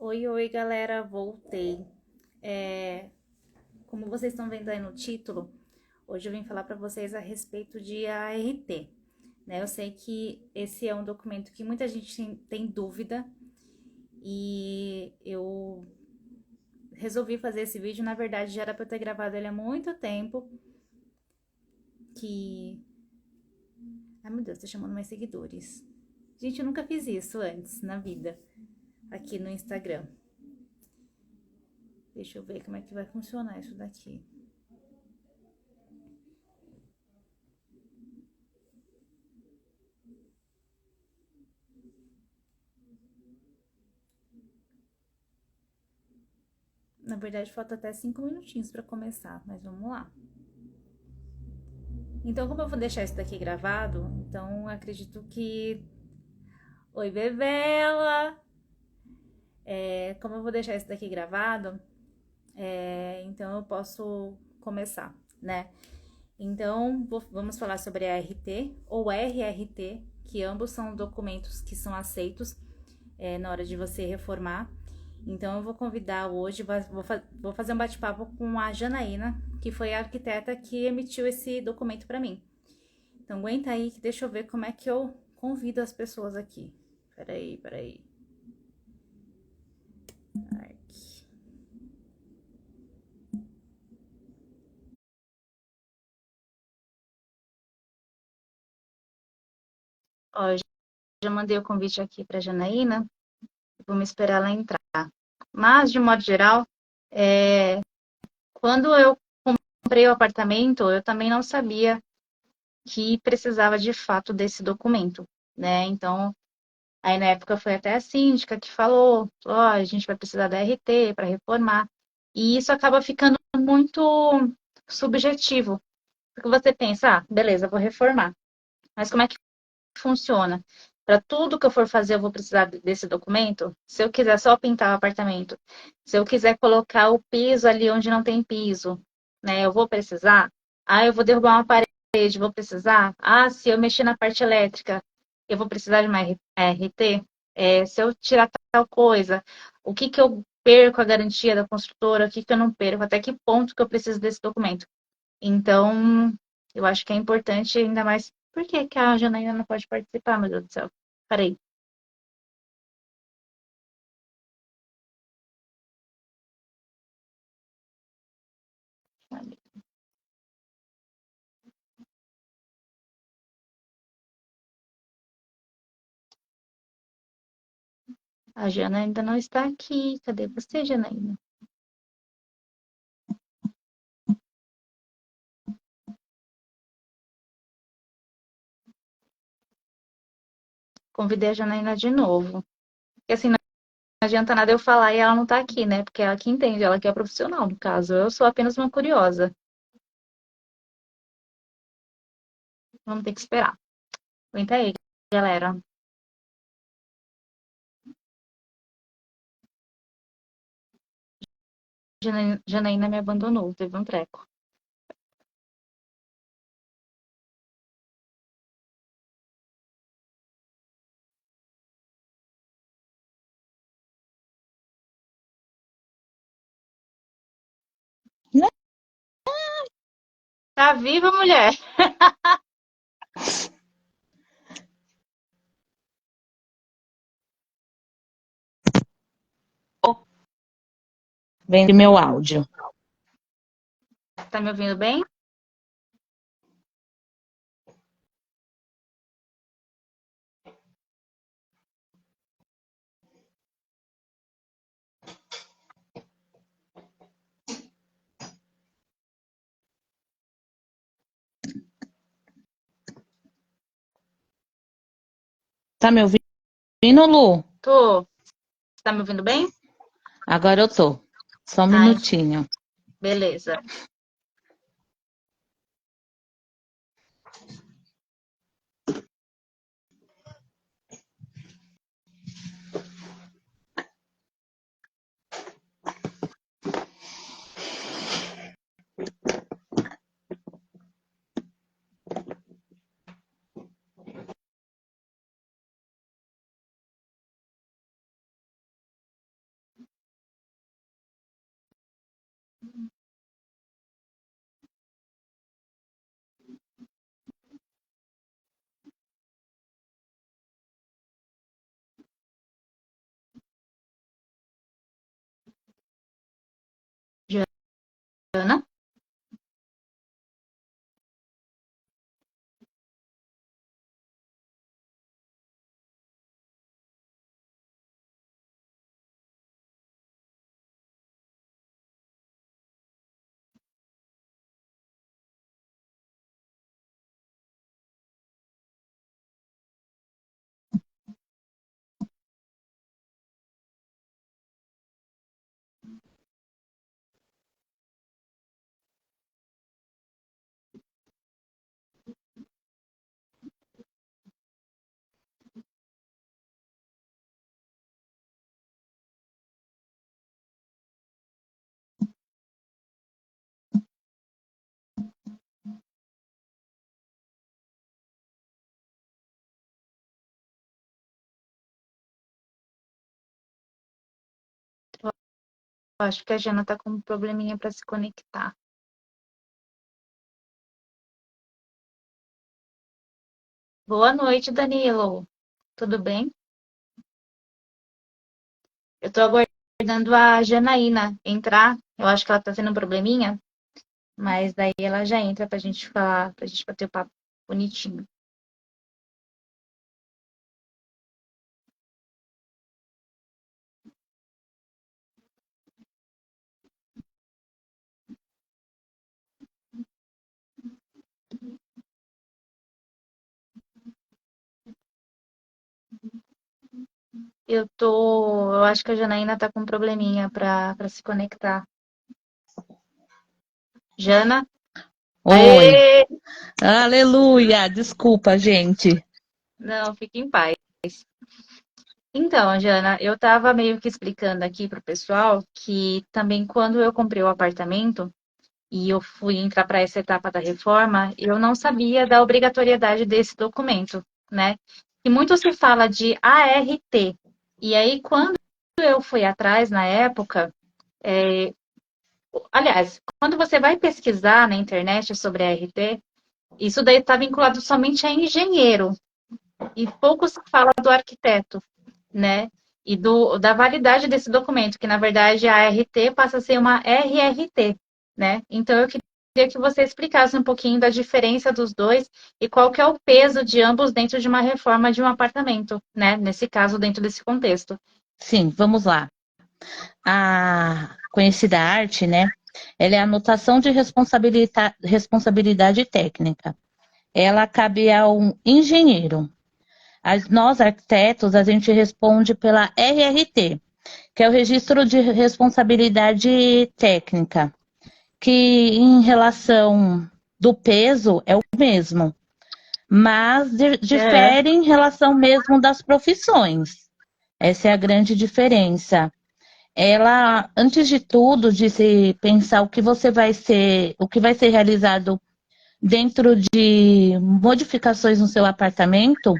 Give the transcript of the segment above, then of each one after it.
Oi, oi, galera, voltei. É, Como vocês estão vendo aí no título, hoje eu vim falar para vocês a respeito de ART, né? Eu sei que esse é um documento que muita gente tem dúvida e eu resolvi fazer esse vídeo. Na verdade, já era para eu ter gravado ele há muito tempo, que... Ai, meu Deus, tô chamando mais seguidores. Gente, eu nunca fiz isso antes na vida, aqui no Instagram. Deixa eu ver como é que vai funcionar isso daqui. Na verdade, falta até 5 minutinhos para começar, mas vamos lá. Então, como eu vou deixar isso daqui gravado, então acredito que... Oi, Bebela! Como eu vou deixar isso daqui gravado, então eu posso começar, né? Então, vamos falar sobre a ART ou RRT, que ambos são documentos que são aceitos na hora de você reformar. Então, eu vou convidar hoje, vou fazer um bate-papo com a Janaína, que foi a arquiteta que emitiu esse documento para mim. Então, aguenta aí que deixa eu ver como é que eu convido as pessoas aqui. Peraí. Aqui. Ó, já mandei o convite aqui para Janaína. Vou me esperar ela entrar. Mas, de modo geral, quando eu comprei o apartamento, eu também não sabia que precisava de fato desse documento, né? Então, aí na época foi até a síndica que falou, ó, a gente vai precisar da RT para reformar. E isso acaba ficando muito subjetivo, porque você pensa, ah, beleza, vou reformar. Mas como é que funciona? Para tudo que eu for fazer, eu vou precisar desse documento? Se eu quiser só pintar o apartamento, se eu quiser colocar o piso ali onde não tem piso, né? Eu vou precisar? Ah, eu vou derrubar uma parede, vou precisar? Ah, se eu mexer na parte elétrica, eu vou precisar de uma RT? Se eu tirar tal coisa, o que que eu perco a garantia da construtora? O que que eu não perco? Até que ponto que eu preciso desse documento? Então, eu acho que é importante, ainda mais. Por que que a Janaína não pode participar, meu Deus do céu? Peraí. A Jana ainda não está aqui. Cadê você, Janaína? Convidei a Janaína de novo. Porque assim, não adianta nada eu falar e ela não tá aqui, né? Porque ela que entende, ela que é profissional, no caso. Eu sou apenas uma curiosa. Vamos ter que esperar. Aguenta aí, galera. Janaína me abandonou, teve um treco. Tá viva, mulher? Vende meu áudio. Tá me ouvindo bem? Tá me ouvindo, Lu? Tô. Tá me ouvindo bem? Agora eu tô. Só um Ai, minutinho. beleza. Jana? Eu acho que a Jana tá com um probleminha para se conectar. Boa noite, Danilo. Tudo bem? Eu tô aguardando a Janaína entrar. Eu acho que ela tá tendo um probleminha, mas daí ela já entra pra gente falar, pra gente bater o papo bonitinho. Eu acho que a Janaína tá com um probleminha para se conectar. Jana? Oi. Aê! Aleluia. Desculpa, gente. Não, fique em paz. Então, Jana, eu tava meio que explicando aqui pro pessoal que também quando eu comprei o apartamento e eu fui entrar para essa etapa da reforma, eu não sabia da obrigatoriedade desse documento, né? E muito se fala de ART. E aí, quando eu fui atrás na época, aliás, quando você vai pesquisar na internet sobre ART, isso daí está vinculado somente a engenheiro, e pouco se fala do arquiteto, né? E da validade desse documento, que na verdade a ART passa a ser uma RRT, né? Então eu queria que você explicasse um pouquinho da diferença dos dois e qual que é o peso de ambos dentro de uma reforma de um apartamento, né? Nesse caso, dentro desse contexto. Sim, vamos lá. A conhecida arte, né? Ela é a anotação de responsabilidade técnica. Ela cabe ao engenheiro. Nós, arquitetos, a gente responde pela RRT, que é o Registro de Responsabilidade Técnica, que em relação do peso é o mesmo, mas É. difere em relação mesmo das profissões. Essa é a grande diferença. Ela, antes de tudo, de se pensar o que vai ser realizado dentro de modificações no seu apartamento,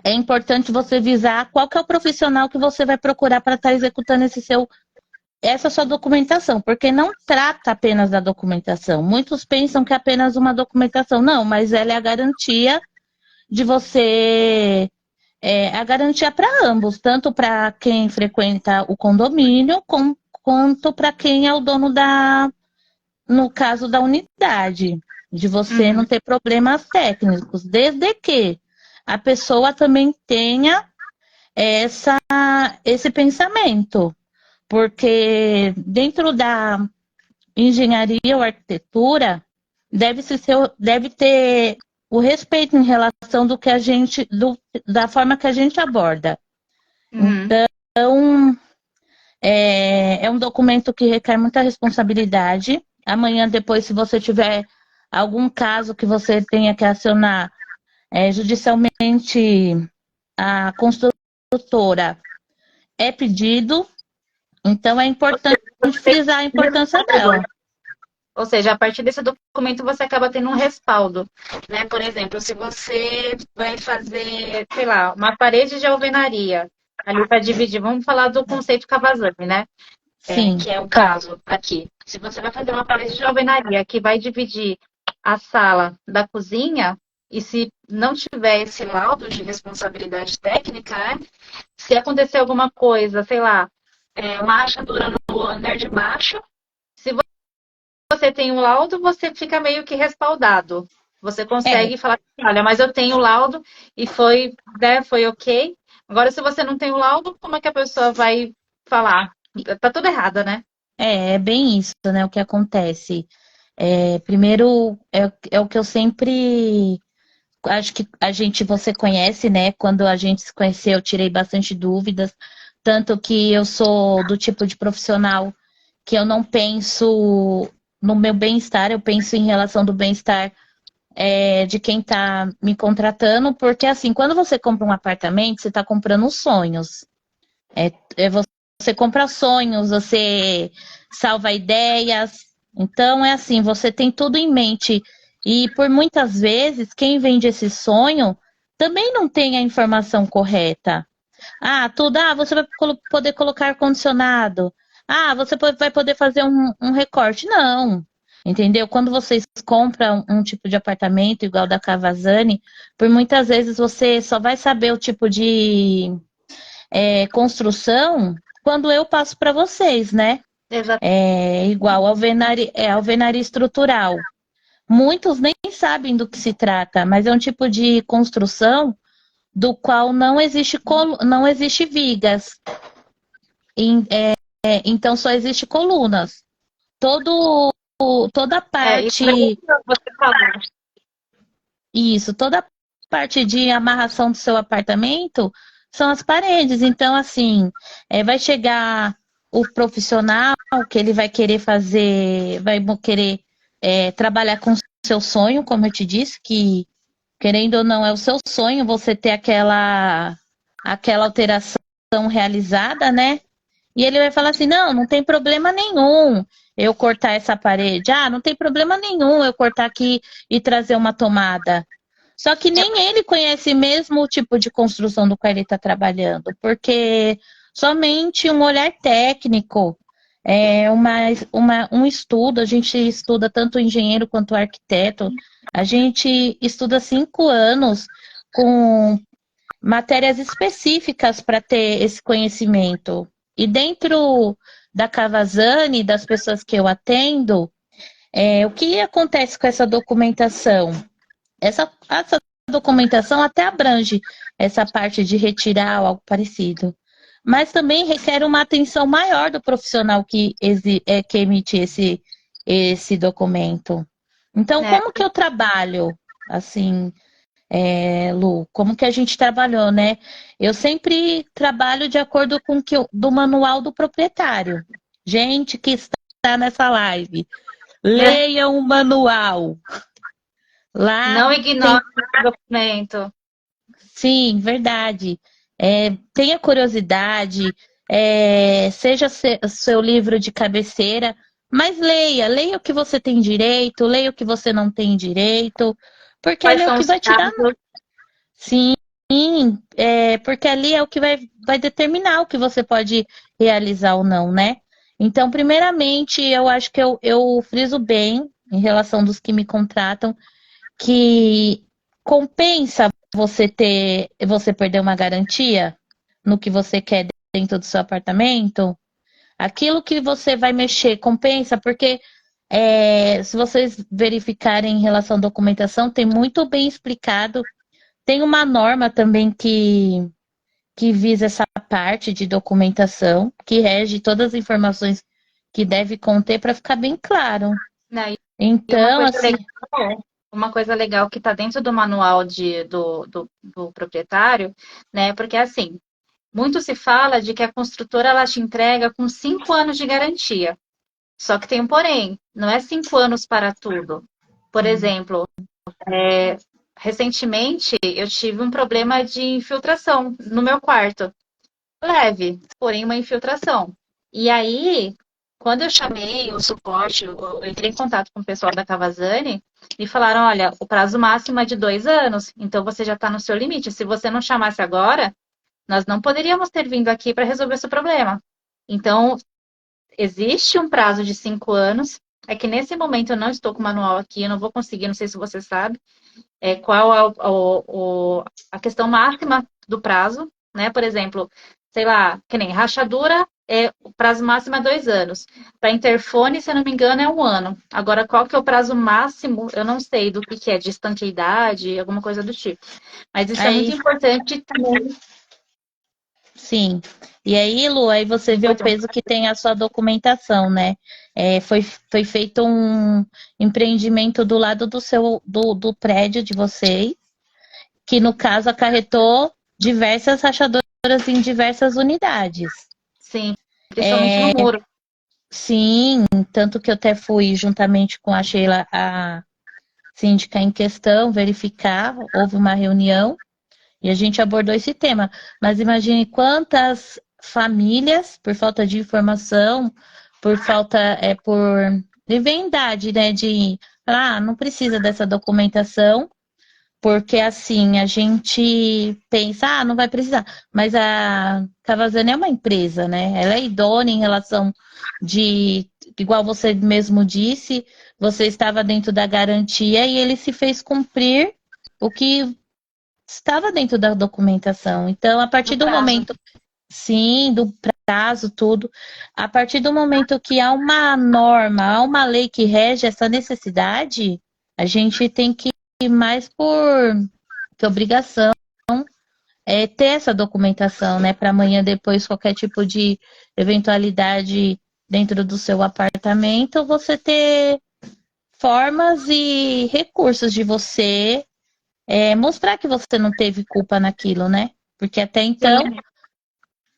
é importante você visar qual que é o profissional que você vai procurar para estar executando essa sua documentação, porque não trata apenas da documentação. Muitos pensam que é apenas uma documentação. Não, mas ela é a garantia de você, a garantia para ambos, tanto para quem frequenta o condomínio, quanto para quem é o dono no caso da unidade, de você não Uhum. ter problemas técnicos, desde que a pessoa também tenha esse pensamento, porque dentro da engenharia ou arquitetura deve ter o respeito em relação da forma que a gente aborda. Uhum. Então, é um documento que requer muita responsabilidade. Amanhã, depois, se você tiver algum caso que você tenha que acionar judicialmente a construtora, é pedido. Então, é Ou importante seja, você frisar a tem importância respaldo. dela. Ou seja, a partir desse documento você acaba tendo um respaldo, né? Por exemplo, se você vai fazer, sei lá, uma parede de alvenaria ali para dividir, vamos falar do conceito Cavazani, né? Sim, Que é o caso aqui. Se você vai fazer uma parede de alvenaria que vai dividir a sala da cozinha, e se não tiver esse laudo de responsabilidade técnica, né? Se acontecer alguma coisa, sei lá, uma rachadura no andar de baixo, você tem um laudo, você fica meio que respaldado. Você É, consegue falar, assim, olha, mas eu tenho o laudo e foi, né, foi ok. Agora, se você não tem o laudo, como é que a pessoa vai falar? Tá tudo errado, né? é bem isso, né? O que acontece. Primeiro, é o que eu sempre acho que você conhece, né? Quando a gente se conheceu, eu tirei bastante dúvidas. Tanto que eu sou do tipo de profissional que eu não penso no meu bem-estar, eu penso em relação do bem-estar de quem está me contratando, porque assim, quando você compra um apartamento, você está comprando sonhos. Você compra sonhos, você salva ideias. Então é assim, você tem tudo em mente. E por muitas vezes, quem vende esse sonho também não tem a informação correta. Você vai poder colocar ar-condicionado. Você vai poder fazer um recorte. Não. Entendeu? Quando vocês compram um tipo de apartamento igual da Cavazani, por muitas vezes você só vai saber o tipo de construção quando eu passo para vocês, né? É igual alvenaria estrutural. Muitos nem sabem do que se trata, mas é um tipo de construção do qual não existe vigas. Então só existe colunas. Todo, toda Isso daí parte, que você falou. toda parte de amarração do seu apartamento são as paredes. Então, assim, vai chegar o profissional que ele vai querer fazer, vai querer trabalhar com o seu sonho, como eu te disse, que querendo ou não é o seu sonho você ter aquela alteração realizada, né? E ele vai falar assim: não, não tem problema nenhum eu cortar essa parede. Não tem problema nenhum eu cortar aqui e trazer uma tomada. Só que nem ele conhece mesmo o tipo de construção do qual ele está trabalhando, porque somente um olhar técnico, um estudo, a gente estuda tanto engenheiro quanto arquiteto, a gente estuda 5 anos com matérias específicas para ter esse conhecimento. E dentro da Cavazani, das pessoas que eu atendo, o que acontece com essa documentação? Essa documentação até abrange essa parte de retirar ou algo parecido. Mas também requer uma atenção maior do profissional que emite esse documento. Então, Né? como que eu trabalho? Assim, Lu, como que a gente trabalhou, né? Eu sempre trabalho de acordo com do manual do proprietário. Gente que está nessa live, leiam o manual. Lá Não tem, ignore o documento. sim, verdade. Tenha curiosidade, seja seu livro de cabeceira, mas leia o que você tem direito, leia o que você não tem direito, porque Quais ele é o são que os vai te dar. casos? Sim, porque ali é o que vai determinar o que você pode realizar ou não, né? Então, primeiramente, eu acho que eu friso bem em relação dos que me contratam, que compensa você perder uma garantia no que você quer dentro do seu apartamento. Aquilo que você vai mexer compensa, porque se vocês verificarem em relação à documentação, tem muito bem explicado. Tem uma norma também que visa essa parte de documentação, que rege todas as informações que deve conter para ficar bem claro. Né? E Então, assim, uma coisa legal que está dentro do manual do proprietário, né? Porque assim, muito se fala de que a construtora ela te entrega com 5 anos de garantia. Só que tem um porém, não é 5 anos para tudo. Por exemplo, recentemente eu tive um problema de infiltração no meu quarto. Leve, porém uma infiltração. E aí, quando eu chamei o suporte, eu entrei em contato com o pessoal da Cavazani e falaram: olha, o prazo máximo é de 2 anos, então você já está no seu limite. Se você não chamasse agora, nós não poderíamos ter vindo aqui para resolver esse problema. Então, existe um prazo de 5 anos. É que nesse momento eu não estou com o manual aqui, eu não vou conseguir, não sei se você sabe, qual é a questão máxima do prazo, né? Por exemplo, sei lá, que nem rachadura o prazo máximo é 2 anos. Para interfone, se eu não me engano, é 1 ano. Agora, qual que é o prazo máximo? Eu não sei do que é, de estanqueidade, alguma coisa do tipo. Mas isso é muito Aí, importante também. sim. E aí, Lu, aí você vê o peso que tem a sua documentação, né? Foi feito um empreendimento do lado do prédio de vocês, que no caso acarretou diversas rachaduras em diversas unidades. Sim, principalmente no muro. Sim, tanto que eu até fui juntamente com a Sheila, a síndica em questão, verificar, houve uma reunião e a gente abordou esse tema. Mas imagine quantas famílias, por falta de informação, por falta, por leviandade, né, de, não precisa dessa documentação, porque assim, a gente pensa, não vai precisar. Mas a Cavazana é uma empresa, né? Ela é idônea em relação de, igual você mesmo disse, você estava dentro da garantia e ele se fez cumprir o que estava dentro da documentação. Então, a partir Do do prazo. momento, sim, do prazo, tudo, a partir do momento que há uma norma, há uma lei que rege essa necessidade, a gente tem que ir mais por que obrigação ter essa documentação, né? Para amanhã, depois, qualquer tipo de eventualidade dentro do seu apartamento, você ter formas e recursos de você mostrar que você não teve culpa naquilo, né? Porque até então Sim.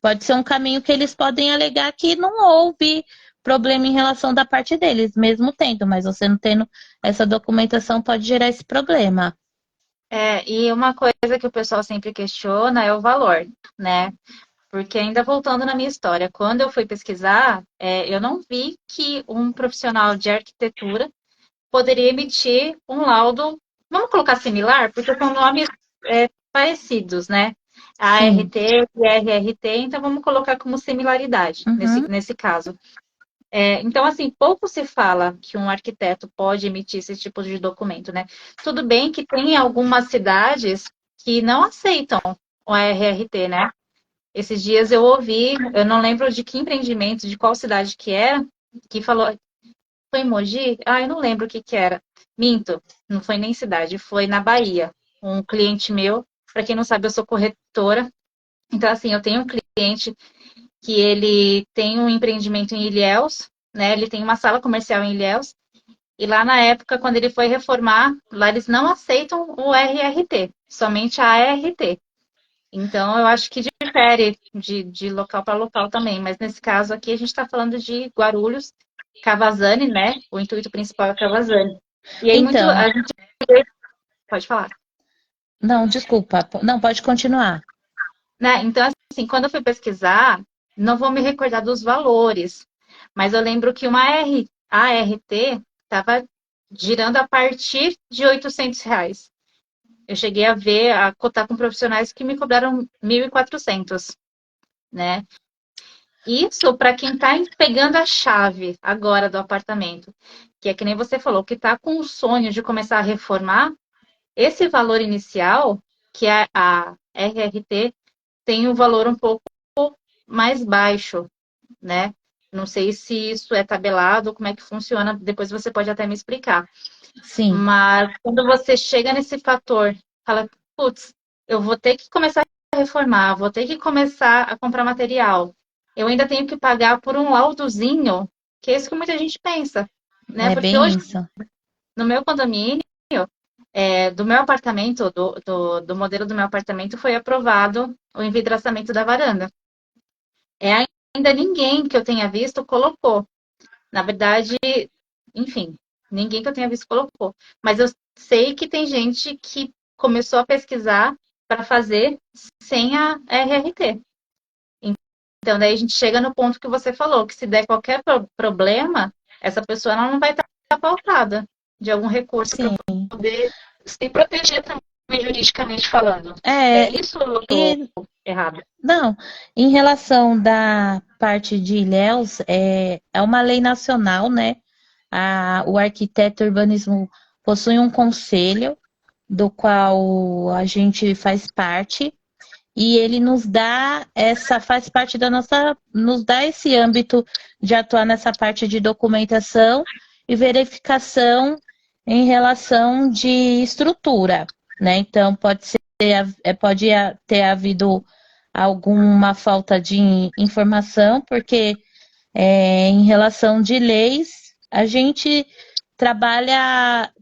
pode ser um caminho que eles podem alegar que não houve problema em relação da parte deles, mesmo tendo, mas você não tendo essa documentação pode gerar esse problema. E uma coisa que o pessoal sempre questiona é o valor, né? Porque ainda voltando na minha história, quando eu fui pesquisar, eu não vi que um profissional de arquitetura poderia emitir um laudo, vamos colocar similar, porque são nomes parecidos, né? Sim. ART e RRT, então vamos colocar como similaridade nesse, Uhum. nesse caso. Então, assim, pouco se fala que um arquiteto pode emitir esse tipo de documento, né? Tudo bem que tem algumas cidades que não aceitam o RRT, né? Esses dias eu ouvi, eu não lembro de que empreendimento, de qual cidade que era, que falou, foi em Mogi? Eu não lembro o que que era. Minto, não foi nem cidade, foi na Bahia. Um cliente meu, para quem não sabe, eu sou corretora. Então, assim, eu tenho um cliente que ele tem um empreendimento em Ilhéus, né? Ele tem uma sala comercial em Ilhéus. E lá na época, quando ele foi reformar, lá eles não aceitam o RRT, somente a ART. Então, eu acho que difere de local para local também. Mas nesse caso aqui, a gente está falando de Guarulhos, Cavazane, né? O intuito principal é Cavazane. E aí, muito. Então, A gente pode falar. não, desculpa. Não, pode continuar. Né? Então, assim, quando eu fui pesquisar, não vou me recordar dos valores, mas eu lembro que uma ART estava girando a partir de R$ 800. Eu cheguei a ver, a cotar com profissionais que me cobraram 1.400, né? Isso para quem está pegando a chave agora do apartamento, que é que nem você falou, que está com o sonho de começar a reformar, esse valor inicial, que é a RRT, tem um valor um pouco mais baixo, né? Não sei se isso é tabelado, como é que funciona, depois você pode até me explicar. Sim, Mas quando você chega nesse fator, fala, putz, eu vou ter que começar a reformar, vou ter que começar a comprar material. Eu ainda tenho que pagar por um laudozinho, que é isso que muita gente pensa, né? é Porque bem hoje, isso. no meu condomínio, do meu apartamento, do modelo do meu apartamento, foi aprovado o envidramento da varanda. Ainda ninguém que eu tenha visto colocou. Na verdade, enfim, ninguém que eu tenha visto colocou. Mas eu sei que tem gente que começou a pesquisar para fazer sem a RRT. Então, daí a gente chega no ponto que você falou, que se der qualquer problema, essa pessoa ela não vai estar pautada de algum recurso para Sim. poder se proteger também juridicamente falando. É É, isso ou eu estou e errado? não, em relação da parte de Ilhéus, é uma lei nacional, né? O arquiteto urbanismo possui um conselho, do qual a gente faz parte, e ele nos dá faz parte da nossa, nos dá esse âmbito de atuar nessa parte de documentação e verificação em relação de estrutura, né? Então, pode ter havido alguma falta de informação, porque em relação de leis, a gente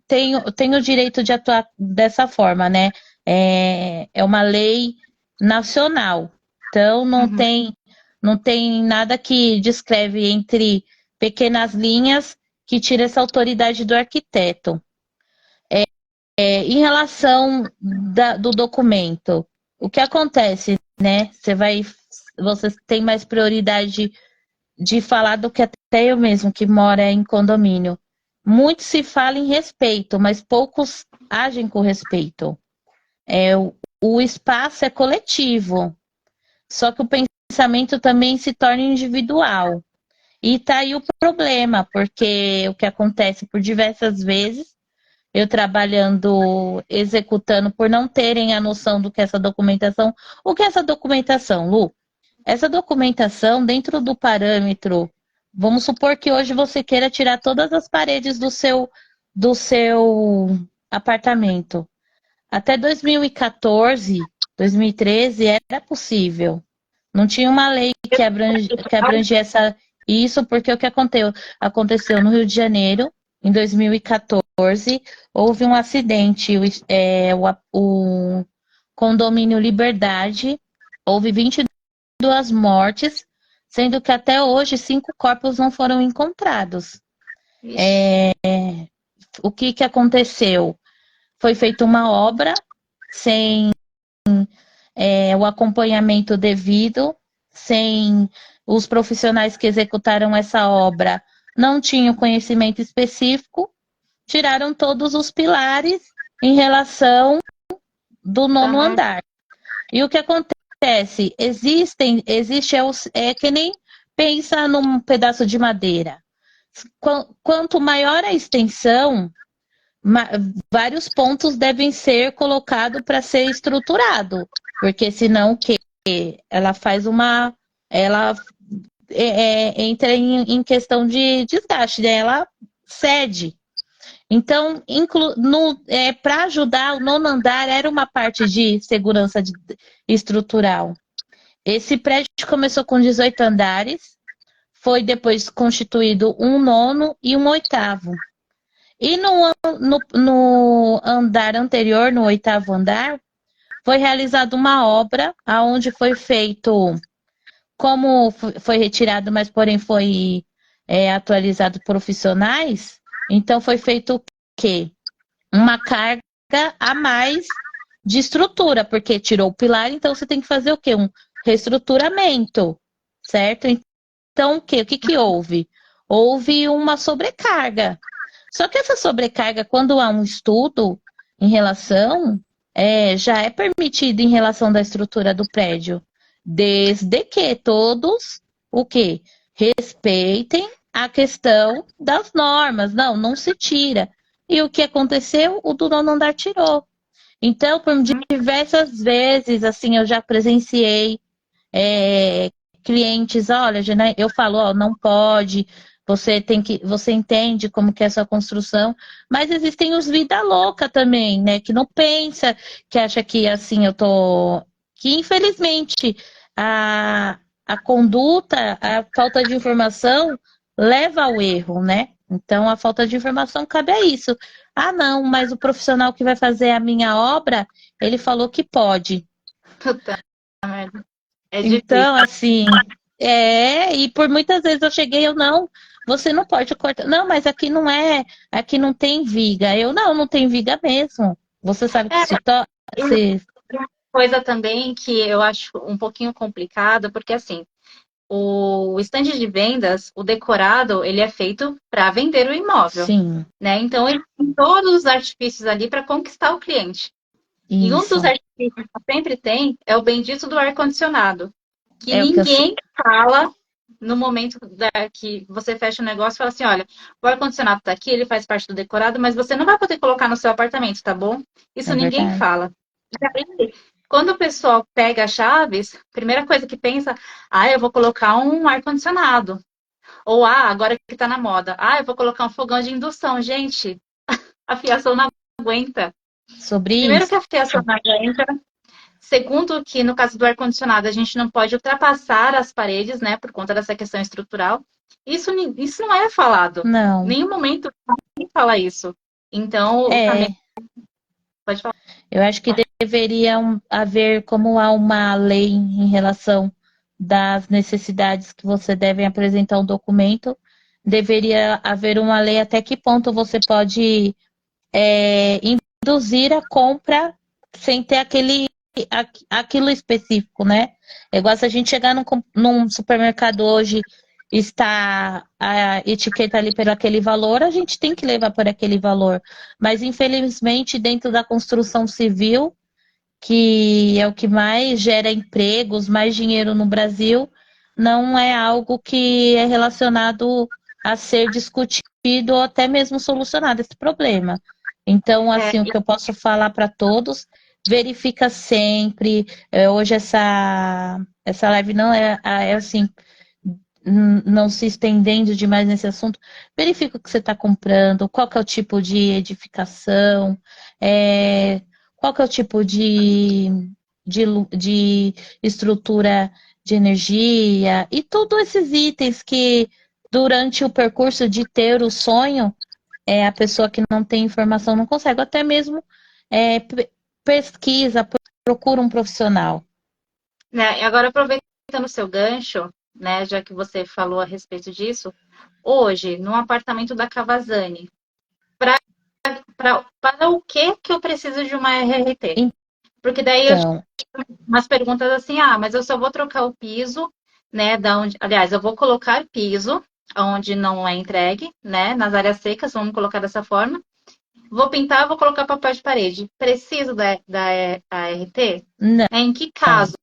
tem o direito de atuar dessa forma, né? É uma lei nacional, então não tem nada que descreve entre pequenas linhas que tira essa autoridade do arquiteto. Em relação do documento, o que acontece, né? Você tem mais prioridade de falar do que até eu mesmo, que mora em condomínio. Muito se fala em respeito, mas poucos agem com respeito. O espaço é coletivo, só que o pensamento também se torna individual. E tá aí o problema, porque o que acontece por diversas vezes, eu trabalhando, executando, por não terem a noção do que é essa documentação. O que é essa documentação, Lu? Essa documentação, dentro do parâmetro, vamos supor que hoje você queira tirar todas as paredes do seu apartamento. Até 2014, 2013 era possível. Não tinha uma lei que abrangia isso, porque o que aconteceu no Rio de Janeiro, em 2014, houve um acidente, o condomínio Liberdade, houve 22 mortes, sendo que até hoje 5 corpos não foram encontrados. O que aconteceu? Foi feita uma obra sem o acompanhamento devido, sem os profissionais que executaram essa obra não tinham conhecimento específico, tiraram todos os pilares em relação do 9º andar. E o que acontece? É que nem pensa num pedaço de madeira. Quanto maior a extensão, vários pontos devem ser colocados para ser estruturado, porque senão o que? Ela faz ela entra em questão de desgaste, né? Ela cede. Então, para ajudar, o 9º andar era uma parte de segurança estrutural. Esse prédio começou com 18 andares, foi depois constituído um 9º e um 8º. E no andar anterior, no 8º andar, foi realizada uma obra onde foi feito, como foi retirado, mas porém foi atualizado profissionais, então foi feito o quê? Uma carga a mais de estrutura, porque tirou o pilar, então você tem que fazer o quê? Um reestruturamento, certo? Então, o que houve? Houve uma sobrecarga. Só que essa sobrecarga, quando há um estudo em relação, já é permitido em relação da estrutura do prédio, desde que todos, o quê? Respeitem a questão das normas. Não se tira. E o que aconteceu? O do 9º andar tirou. Então, por diversas vezes, assim, eu já presenciei clientes, olha, eu falo, ó, não pode, você entende como que é a sua construção, mas existem os vida louca também, né, que não pensa, que acha que assim que infelizmente a conduta, a falta de informação leva ao erro, né? Então a falta de informação cabe a isso. Ah, não, mas o profissional que vai fazer a minha obra, ele falou que pode. Puta merda. É difícil. Então, assim, e por muitas vezes não, você não pode cortar. Não, mas aqui aqui não tem viga. Não tem viga mesmo. Você sabe que Uma coisa também que eu acho um pouquinho complicado, porque assim, o estande de vendas, o decorado, ele é feito para vender o imóvel. Sim. Né? Então, ele tem todos os artifícios ali para conquistar o cliente. Isso. E um dos artifícios que sempre tem é o bendito do ar-condicionado. Que ninguém fala no momento que você fecha o negócio e fala assim, olha, o ar-condicionado está aqui, ele faz parte do decorado, mas você não vai poder colocar no seu apartamento, tá bom? Isso ninguém fala. Quando o pessoal pega as chaves, primeira coisa que pensa, eu vou colocar um ar-condicionado. Ou, agora que tá na moda, eu vou colocar um fogão de indução. Gente, a fiação não aguenta. Sobre Primeiro isso? que a fiação não aguenta. Segundo que, no caso do ar-condicionado, a gente não pode ultrapassar as paredes, né, por conta dessa questão estrutural. Isso não é falado. Em Não. nenhum momento ninguém fala isso. Então, também É, pode falar. eu acho que deveria haver, como há uma lei em relação das necessidades que você deve apresentar um documento, deveria haver uma lei até que ponto você pode induzir a compra sem ter aquilo específico, né? É igual se a gente chegar num supermercado hoje, está a etiqueta ali por aquele valor, a gente tem que levar por aquele valor. Mas, infelizmente, dentro da construção civil, que é o que mais gera empregos, mais dinheiro no Brasil, não é algo que é relacionado a ser discutido ou até mesmo solucionado esse problema. Então, assim, o que eu posso falar para todos, verifica sempre. Hoje essa live não é assim, não se estendendo demais nesse assunto. Verifica o que você está comprando, qual que é o tipo de edificação, qual que é o tipo de estrutura de energia e todos esses itens que durante o percurso de ter o sonho, a pessoa que não tem informação não consegue, até mesmo pesquisa, procura um profissional. Né? E agora, aproveitando o seu gancho, né, já que você falou a respeito disso, hoje, num apartamento da Cavazani, para o que eu preciso de uma RRT? Porque daí eu Então, umas perguntas assim, mas eu só vou trocar o piso, né, aliás, eu vou colocar piso onde não é entregue, né, nas áreas secas, vamos colocar dessa forma. Vou pintar, vou colocar papel de parede. Preciso da ART? não. Em que caso,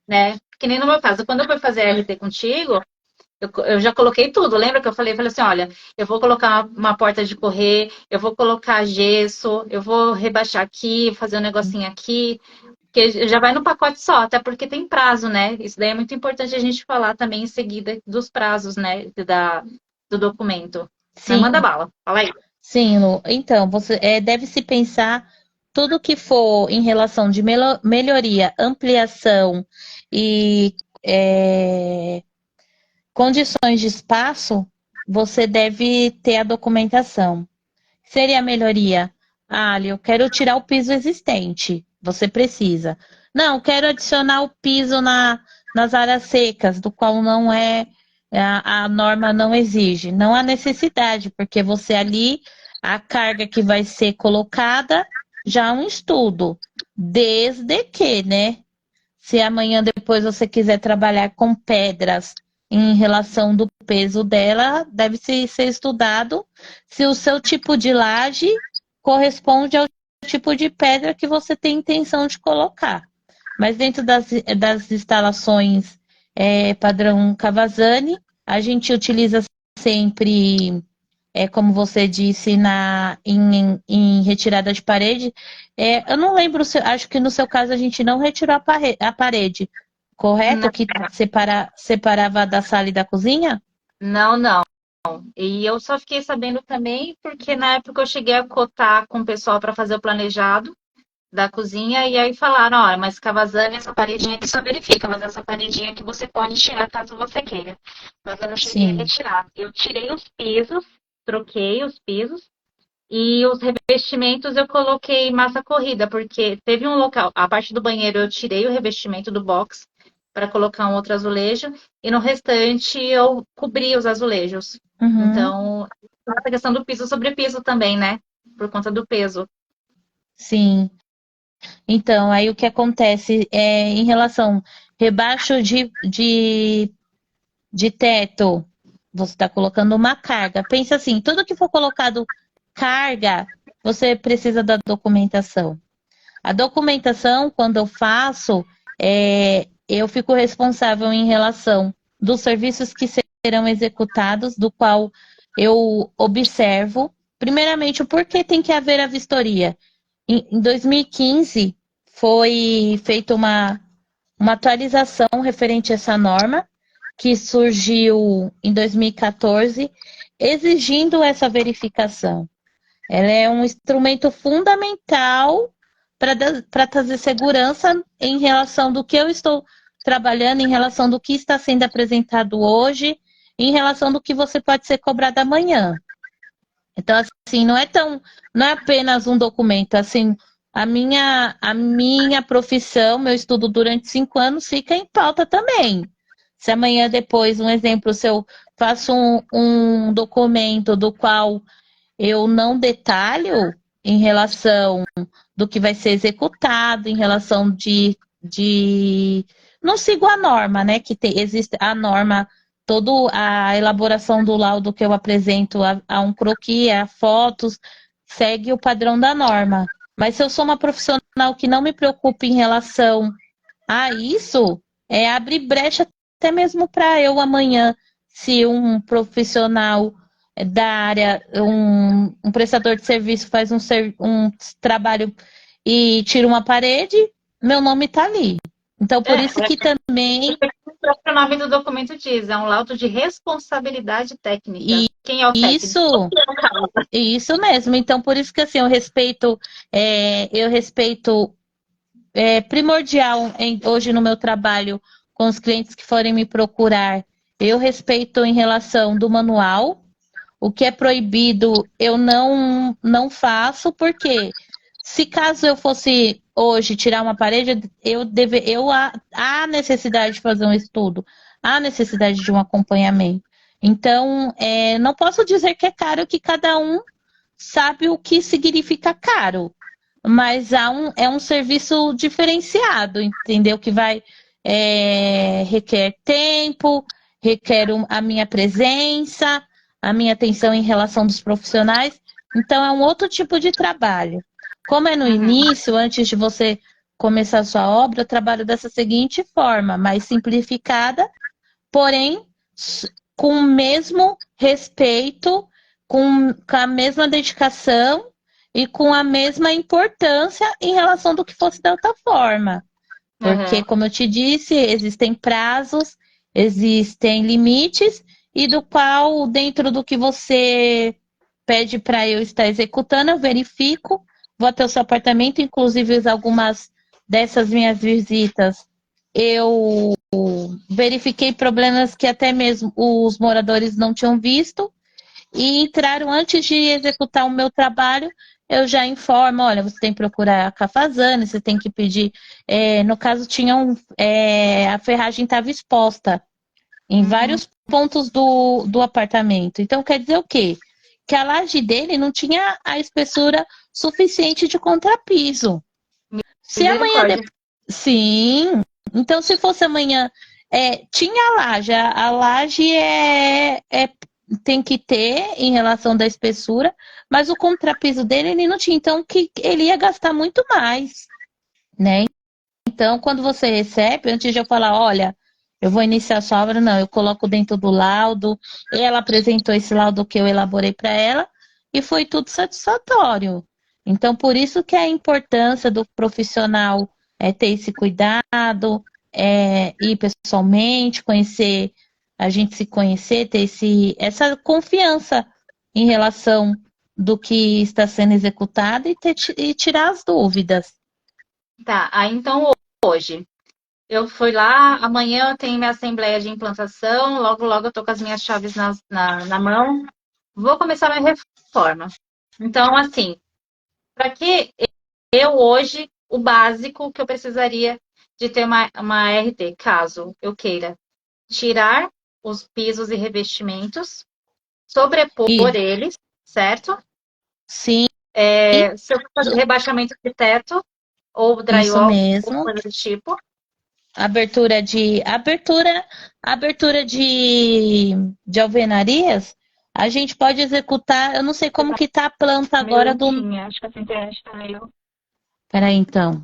né? Que nem no meu caso, quando eu fui fazer a RT contigo, eu já coloquei tudo. Lembra que eu falei? Falei assim, olha, eu vou colocar uma porta de correr, eu vou colocar gesso, eu vou rebaixar aqui, fazer um negocinho aqui, que já vai no pacote só, até porque tem prazo, né? Isso daí é muito importante a gente falar também em seguida dos prazos, né, do documento. Mas Sim, manda bala, fala aí. sim, Lu. Então, você deve se pensar tudo que for em relação de melhoria, ampliação e condições de espaço, você deve ter a documentação. Seria a melhoria? Ali, eu quero tirar o piso existente. Você precisa. Não, quero adicionar o piso nas áreas secas, do qual não a norma não exige. Não há necessidade, porque você ali, a carga que vai ser colocada, já é um estudo. Desde que, né? Se amanhã depois você quiser trabalhar com pedras em relação do peso dela, deve ser estudado se o seu tipo de laje corresponde ao tipo de pedra que você tem intenção de colocar. Mas dentro das instalações padrão Cavazani, a gente utiliza sempre como você disse, em retirada de parede. Eu não lembro, acho que no seu caso a gente não retirou a parede, correto? Que separava da sala e da cozinha? Não, não. E eu só fiquei sabendo também porque na época eu cheguei a cotar com o pessoal para fazer o planejado da cozinha e aí falaram, olha, mas Cavazane, essa paredinha aqui só verifica, mas essa paredinha aqui você pode tirar caso você queira. Mas eu não cheguei a Sim. retirar. Eu tirei os pisos, troquei os pisos e os revestimentos eu coloquei massa corrida, porque teve um local, a parte do banheiro eu tirei o revestimento do box para colocar um outro azulejo e no restante eu cobri os azulejos. Uhum. Então, essa questão do piso sobre piso também, né? Por conta do peso. Sim. Então, aí o que acontece em relação rebaixo de teto, você está colocando uma carga. Pensa assim, tudo que for colocado carga, você precisa da documentação. A documentação, quando eu faço, eu fico responsável em relação dos serviços que serão executados, do qual eu observo, primeiramente, o porquê tem que haver a vistoria. Em 2015, foi feita uma atualização referente a essa norma, que surgiu em 2014, exigindo essa verificação. Ela é um instrumento fundamental para trazer segurança em relação do que eu estou trabalhando, em relação do que está sendo apresentado hoje, em relação do que você pode ser cobrado amanhã. Então, assim, não é apenas um documento, assim, a minha profissão, meu estudo durante 5 anos fica em pauta também. Se amanhã depois, um exemplo, se eu faço um documento do qual eu não detalho em relação do que vai ser executado, em relação de... Não sigo a norma, né? Existe a norma, toda a elaboração do laudo que eu apresento a um croquis, a fotos, segue o padrão da norma. Mas se eu sou uma profissional que não me preocupa em relação a isso, abre brecha até mesmo para eu amanhã, se um profissional da área, um prestador de serviço faz um trabalho e tira uma parede, meu nome está ali. Então, por isso que também... O nome do documento diz, é um laudo de responsabilidade técnica. E quem é o técnico? Isso mesmo. Então, por isso que assim, eu respeito primordial hoje no meu trabalho com os clientes que forem me procurar. Eu respeito em relação do manual. O que é proibido, eu não faço, porque se caso eu fosse hoje tirar uma parede, há necessidade de fazer um estudo, há necessidade de um acompanhamento. Então, não posso dizer que é caro, que cada um sabe o que significa caro, mas é um serviço diferenciado, entendeu? Que requer tempo, requer a minha presença, a minha atenção em relação dos profissionais. Então, é um outro tipo de trabalho. Como é no início, antes de você começar a sua obra, eu trabalho dessa seguinte forma, mais simplificada, porém com o mesmo respeito, com a mesma dedicação e com a mesma importância em relação do que fosse da outra forma. Porque, como eu te disse, existem prazos, existem limites, e do qual, dentro do que você pede para eu estar executando, eu verifico, vou até o seu apartamento, inclusive algumas dessas minhas visitas, eu verifiquei problemas que até mesmo os moradores não tinham visto, e entraram antes de executar o meu trabalho, eu já informo, olha, você tem que procurar a Cafazane, você tem que pedir, no caso a ferragem estava exposta em vários pontos do apartamento. Então, quer dizer o quê? Que a laje dele não tinha a espessura suficiente de contrapiso. Se amanhã... Sim. Então, se fosse amanhã... tinha a laje. A laje tem que ter em relação da espessura, mas o contrapiso dele ele não tinha. Então, ele ia gastar muito mais, né? Então, quando você recebe, antes de eu falar, olha, eu vou iniciar a sua obra, não, eu coloco dentro do laudo, ela apresentou esse laudo que eu elaborei para ela, e foi tudo satisfatório. Então, por isso que a importância do profissional ter esse cuidado, ir pessoalmente, conhecer, a gente se conhecer, ter essa confiança em relação do que está sendo executado e tirar as dúvidas. Tá, aí então hoje eu fui lá, amanhã eu tenho minha assembleia de implantação, logo eu tô com as minhas chaves na mão, vou começar minha reforma. Então, assim, para que eu hoje, o básico que eu precisaria de ter uma RT, caso eu queira tirar os pisos e revestimentos, sobrepor eles, certo? Sim. Se eu fazer rebaixamento de teto ou drywall, isso mesmo. ou coisa do tipo. Abertura de alvenarias, a gente pode executar, eu não sei como que tá a planta agora do... Acho que essa internet tá meio... Peraí, então.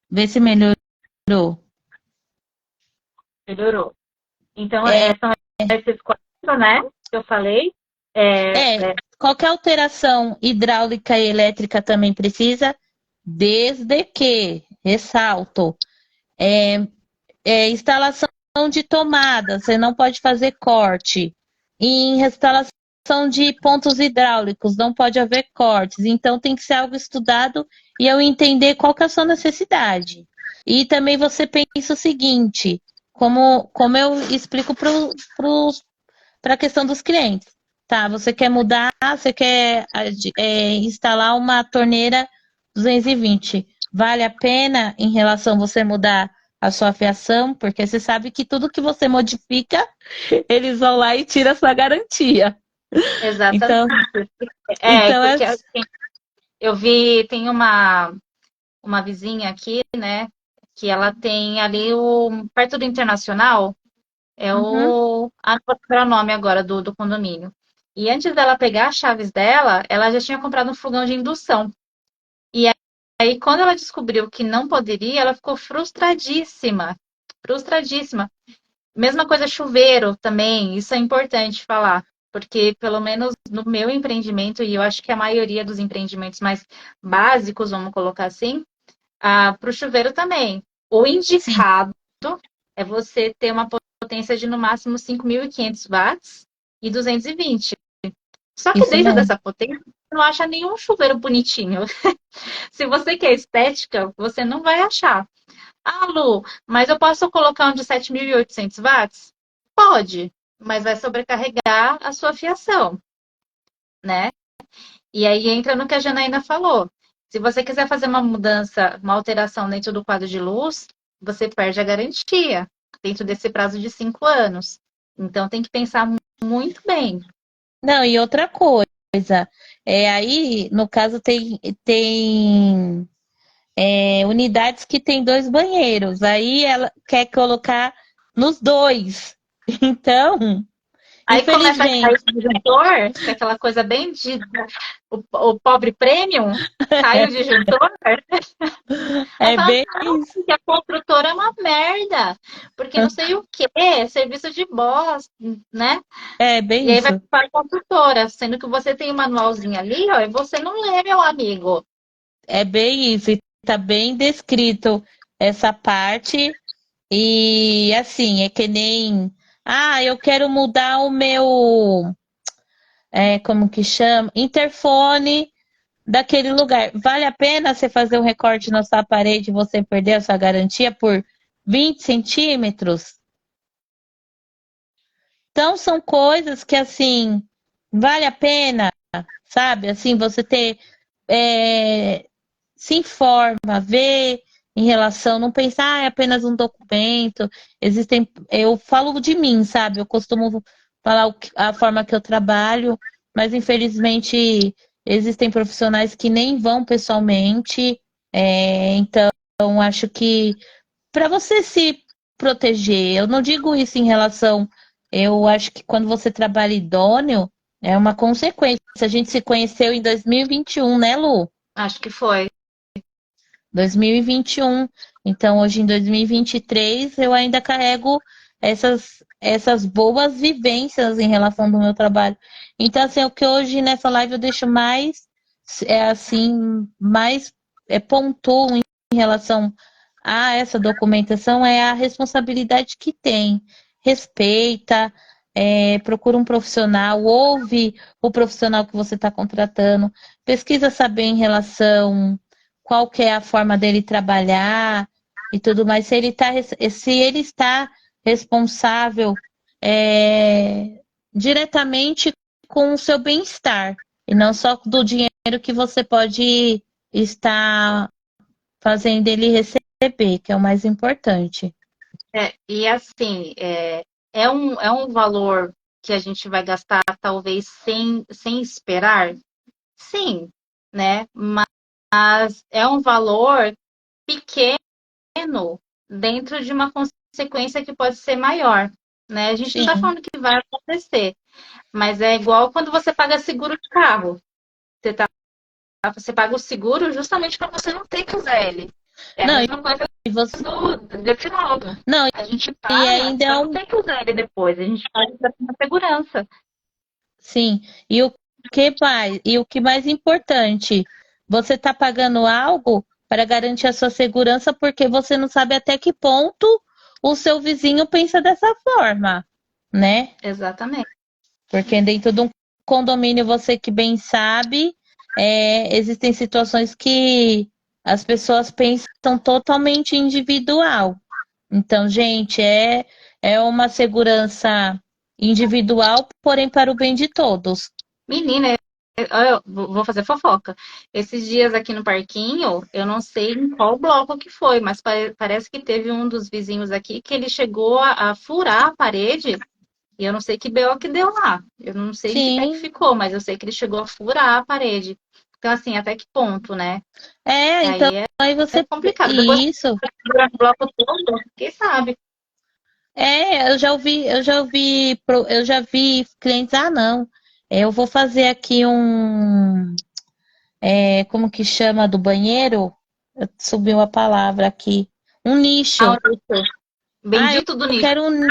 Vê se melhorou. Melhorou. Então, são esses quatro, né, que eu falei. Qualquer alteração hidráulica e elétrica também precisa. desde que, ressalto, instalação de tomada, você não pode fazer corte. Em instalação de pontos hidráulicos, não pode haver cortes. Então, tem que ser algo estudado e eu entender qual que é a sua necessidade. E também você pensa o seguinte, como eu explico para a questão dos clientes. Tá, você quer mudar, você quer instalar uma torneira 220. Vale a pena em relação a você mudar a sua fiação? Porque você sabe que tudo que você modifica, eles vão lá e tiram a sua garantia. Exatamente. Então, É, então é porque assim, eu vi, tem uma vizinha aqui, né, que ela tem ali perto do Internacional, uhum, não vou lembrar o nome agora do condomínio. E antes dela pegar as chaves dela, ela já tinha comprado um fogão de indução. E aí, quando ela descobriu que não poderia, ela ficou frustradíssima. Frustradíssima. Mesma coisa, chuveiro também, isso é importante falar, porque pelo menos no meu empreendimento, e eu acho que a maioria dos empreendimentos mais básicos, vamos colocar assim, para o chuveiro também. O sim, indicado é você ter uma potência de no máximo 5.500 watts e 220. Só que isso dentro mesmo. dessa potência, você não acha nenhum chuveiro bonitinho. Se você quer estética, você não vai achar. Ah, Lu, mas eu posso colocar um de 7.800 watts? Pode, mas vai sobrecarregar a sua fiação, né? E aí entra no que a Janaína falou. Se você quiser fazer uma mudança, uma alteração dentro do quadro de luz, você perde a garantia dentro desse prazo de 5 anos. Então tem que pensar muito bem. Não, e outra coisa, aí, no caso, tem unidades que tem 2 banheiros. Aí ela quer colocar nos dois. Então, Aí começa a cair infelizmente, o disjuntor, que é aquela coisa bem de o pobre premium, cai o disjuntor. Aí é fala, bem não, isso. porque a construtora é uma merda, porque não sei o quê, serviço de bosta, né? É bem E aí vai isso. para a construtora, sendo que você tem o manualzinho ali, ó, e você não lê, meu amigo. É bem isso. E tá bem descrito essa parte. E assim, é que nem. Ah, eu quero mudar o meu. Como que chama? Interfone daquele lugar. Vale a pena você fazer um recorte na sua parede e você perder a sua garantia por 20 centímetros? Então, são coisas que, assim, vale a pena, sabe? Assim, você ter. é, Se informa, vê em relação, não pensar, é apenas um documento. Existem. Eu falo de mim, sabe? Eu costumo falar a forma que eu trabalho, mas infelizmente existem profissionais que nem vão pessoalmente. Então, acho que para você se proteger, eu não digo isso em relação. Eu acho que quando você trabalha idôneo, é uma consequência. A gente se conheceu em 2021, né, Lu? Acho que foi. 2021. Então, hoje em 2023, eu ainda carrego essas boas vivências em relação do meu trabalho. Então, assim, o que hoje nessa live eu deixo mais, mais pontuo em relação a essa documentação é a responsabilidade que tem. Respeita, procura um profissional, ouve o profissional que você está contratando, pesquisa saber em relação qual que é a forma dele trabalhar e tudo mais, se ele está responsável diretamente com o seu bem-estar, e não só do dinheiro que você pode estar fazendo ele receber, que é o mais importante. E assim, é um valor que a gente vai gastar talvez sem esperar? Sim, né? Mas é um valor pequeno dentro de uma consequência que pode ser maior, né? A gente não está Sim, falando que vai acontecer, mas é igual quando você paga seguro de carro. Você paga o seguro justamente para você não ter que usar ele. É a não, mesma coisa e você, do Epinaldo. não, A gente e paga ainda para não ter que usar ele depois. A gente paga para ter uma segurança. sim, e o que mais importante, você está pagando algo para garantir a sua segurança, porque você não sabe até que ponto o seu vizinho pensa dessa forma, né? Exatamente. Porque dentro de um condomínio, você que bem sabe, existem situações que as pessoas pensam totalmente individual. Então, gente, é uma segurança individual, porém para o bem de todos. Menina, eu vou fazer fofoca. Esses dias aqui no parquinho, eu não sei em qual bloco que foi, mas parece que teve um dos vizinhos aqui que ele chegou a furar a parede e eu não sei que BO que deu lá. Eu não sei em que pé que Sim, ficou, mas eu sei que ele chegou a furar a parede. Então, assim, até que ponto, né? então Aí é aí você. complicado. Depois que Isso. furar o bloco todo, quem sabe? Eu já vi clientes, não. Eu vou fazer aqui como que chama do banheiro? Subiu a palavra aqui. Um nicho. Aonde foi? Eu Bendito do nicho. quero um.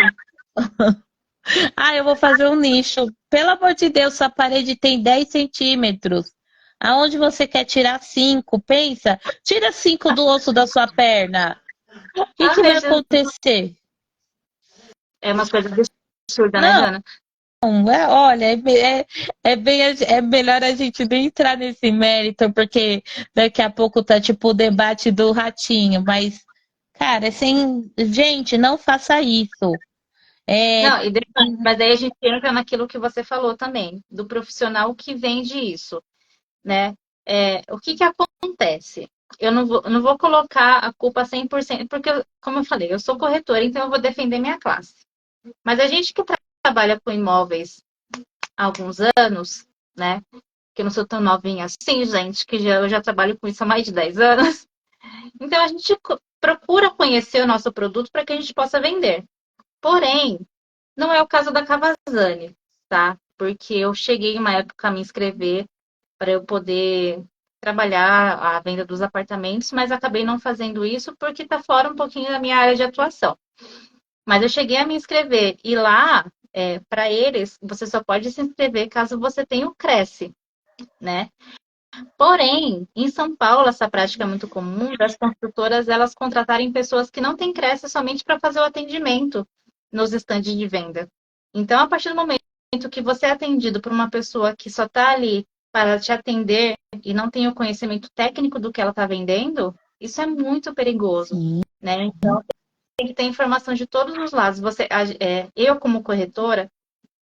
Eu vou fazer um nicho. Pelo amor de Deus, sua parede tem 10 centímetros. Aonde você quer tirar 5? Pensa, tira 5 do osso da sua perna. O que vai Ai, Jesus. acontecer? É umas coisas absurdas, né, Não, Jana? olha, é melhor a gente nem entrar nesse mérito, porque daqui a pouco tá tipo o debate do ratinho. Mas, cara, gente, não faça isso. É, Não, mas aí a gente entra naquilo que você falou também, do profissional que vende isso, né? O que que acontece? Eu não vou colocar a culpa 100%, porque, como eu falei, eu sou corretora, então eu vou defender minha classe. Mas a gente que trabalha com imóveis há alguns anos, né? Que eu não sou tão novinha assim, gente, eu já trabalho com isso há mais de 10 anos. Então a gente procura conhecer o nosso produto para que a gente possa vender. Porém, não é o caso da Cavazane, tá? Porque eu cheguei uma época a me inscrever para eu poder trabalhar a venda dos apartamentos, mas acabei não fazendo isso porque está fora um pouquinho da minha área de atuação. Mas eu cheguei a me inscrever e lá, para eles, você só pode se inscrever caso você tenha o Cresce, né? Porém, em São Paulo, essa prática é muito comum das construtoras elas contratarem pessoas que não têm Cresce somente para fazer o atendimento nos estandes de venda. Então, a partir do momento que você é atendido por uma pessoa que só está ali para te atender e não tem o conhecimento técnico do que ela está vendendo, isso é muito perigoso, sim. né? Então, tem que ter informação de todos os lados. Eu, como corretora,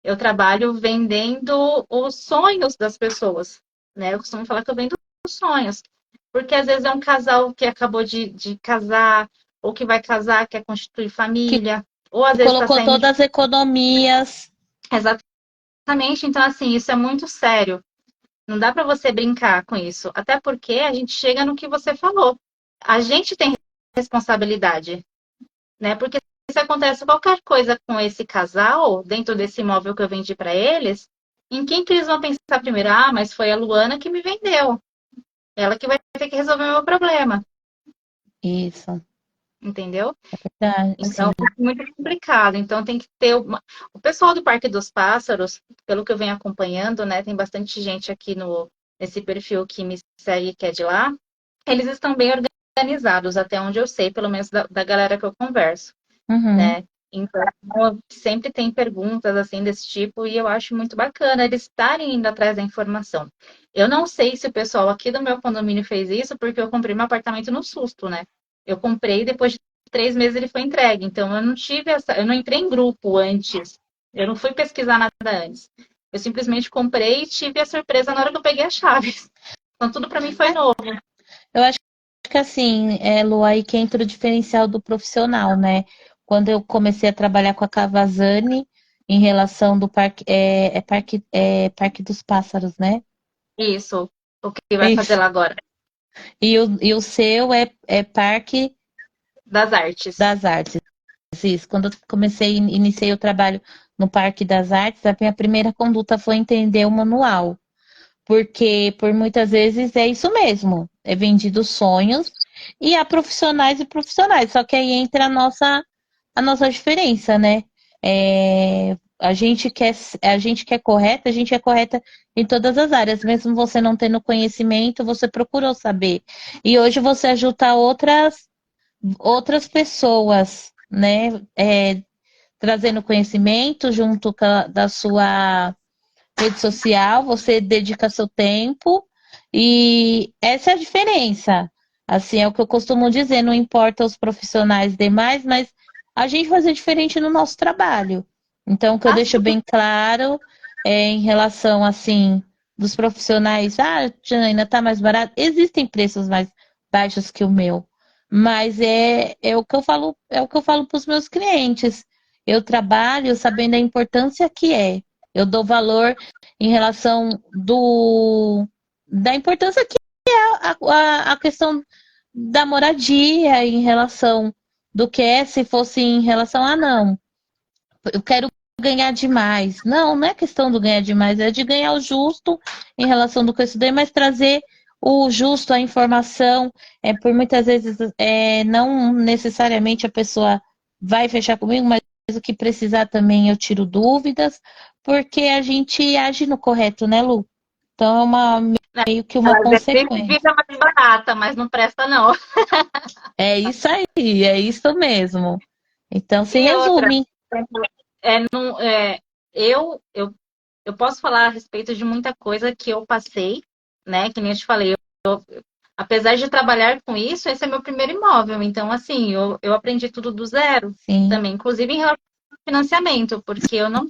eu trabalho vendendo os sonhos das pessoas, né? Eu costumo falar que eu vendo os sonhos. Porque às vezes é um casal que acabou de casar, ou que vai casar, quer constituir Que família, ou às vezes está colocou saindo de... todas as economias. Exatamente, então assim, isso é muito sério. Não dá para você brincar com isso. Até porque a gente chega no que você falou. A gente tem responsabilidade, né? Porque se acontece qualquer coisa com esse casal, dentro desse imóvel que eu vendi para eles, em quem que eles vão pensar primeiro? Ah, mas foi a Luana que me vendeu. Ela que vai ter que resolver o meu problema, Isso, entendeu? tá, Então, assim. é muito complicado. Então, tem que ter o pessoal do Parque dos Pássaros, pelo que eu venho acompanhando, né? Tem bastante gente aqui nesse perfil que me segue, que é de lá. Eles estão bem organizados, até onde eu sei, pelo menos da galera que eu converso, Uhum. né? Então, sempre tem perguntas assim desse tipo e eu acho muito bacana eles estarem indo atrás da informação. Eu não sei se o pessoal aqui do meu condomínio fez isso porque eu comprei meu apartamento no susto, né? Eu comprei e depois de 3 meses ele foi entregue. Então, eu não entrei em grupo antes. Eu não fui pesquisar nada antes. Eu simplesmente comprei e tive a surpresa na hora que eu peguei as chaves. Então, tudo para mim foi novo. Eu acho que assim, Lu, aí que entra o diferencial do profissional, né? Quando eu comecei a trabalhar com a Cavazani, em relação do parque, Parque dos Pássaros, né? Isso. O que vai fazer Isso. lá agora? E o seu é Parque Das artes. das Artes. Isso. Quando eu iniciei o trabalho no Parque das Artes, a minha primeira conduta foi entender o manual. Porque por muitas vezes é isso mesmo, é vendido sonhos e há profissionais e profissionais, só que aí entra a nossa diferença, né? a gente é correta em todas as áreas, mesmo você não tendo conhecimento, você procurou saber. E hoje você ajuda outras pessoas, né? Trazendo conhecimento junto da sua rede social, você dedica seu tempo e essa é a diferença. Assim, é o que eu costumo dizer, não importa os profissionais demais, mas a gente fazer diferente no nosso trabalho. Então, o que eu deixo Assim, bem claro em relação, assim, dos profissionais, Janaína, tá mais barato. Existem preços mais baixos que o meu, mas é o que eu falo, é o que eu falo para os meus clientes. Eu trabalho sabendo a importância que é. Eu dou valor em relação da importância que é a questão da moradia, em relação do que é se fosse em relação a não, eu quero ganhar demais. Não, não é questão do ganhar demais, é de ganhar o justo em relação do que eu estudei, mas trazer o justo, a informação, por muitas vezes não necessariamente a pessoa vai fechar comigo, mas o que precisar também eu tiro dúvidas, porque a gente age no correto, né, Lu? Então é meio que uma ela vive consequência. mais barata, mas não presta, não. É isso aí, é isso mesmo. Então, se E outra, resume. não, eu posso falar a respeito de muita coisa que eu passei, né? Que nem eu te falei, apesar de trabalhar com isso, esse é meu primeiro imóvel. Então, assim, eu aprendi tudo do zero Sim, também, inclusive em relação ao financiamento, porque eu não